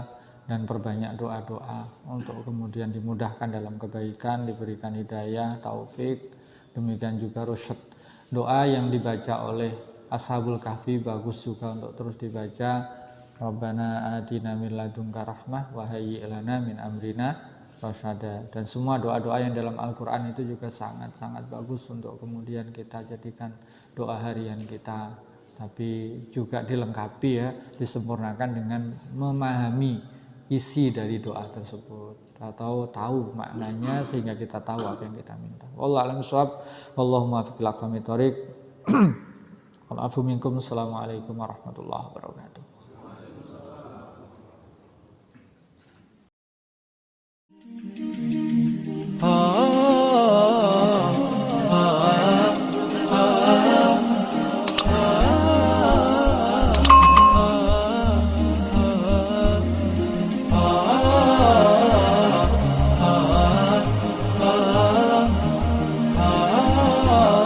dan perbanyak doa-doa untuk kemudian dimudahkan dalam kebaikan, diberikan hidayah, taufik, demikian juga rusyad. Doa yang dibaca oleh Ashabul Kahfi bagus juga untuk terus dibaca. Rabbana atina min ladunka rahmah wa hayyi' lana min amrina rasyada. Dan semua doa-doa yang dalam Al-Qur'an itu juga sangat-sangat bagus untuk kemudian kita jadikan doa harian kita. Tapi juga dilengkapi ya, disempurnakan dengan memahami isi dari doa tersebut atau tahu maknanya sehingga kita tahu apa yang kita minta. Wallahu a'lam bishawab. Wallahumma muwaffiq ila aqwamit thoriq. Wal afu minkum. Assalamualaikum warahmatullahi wabarakatuh.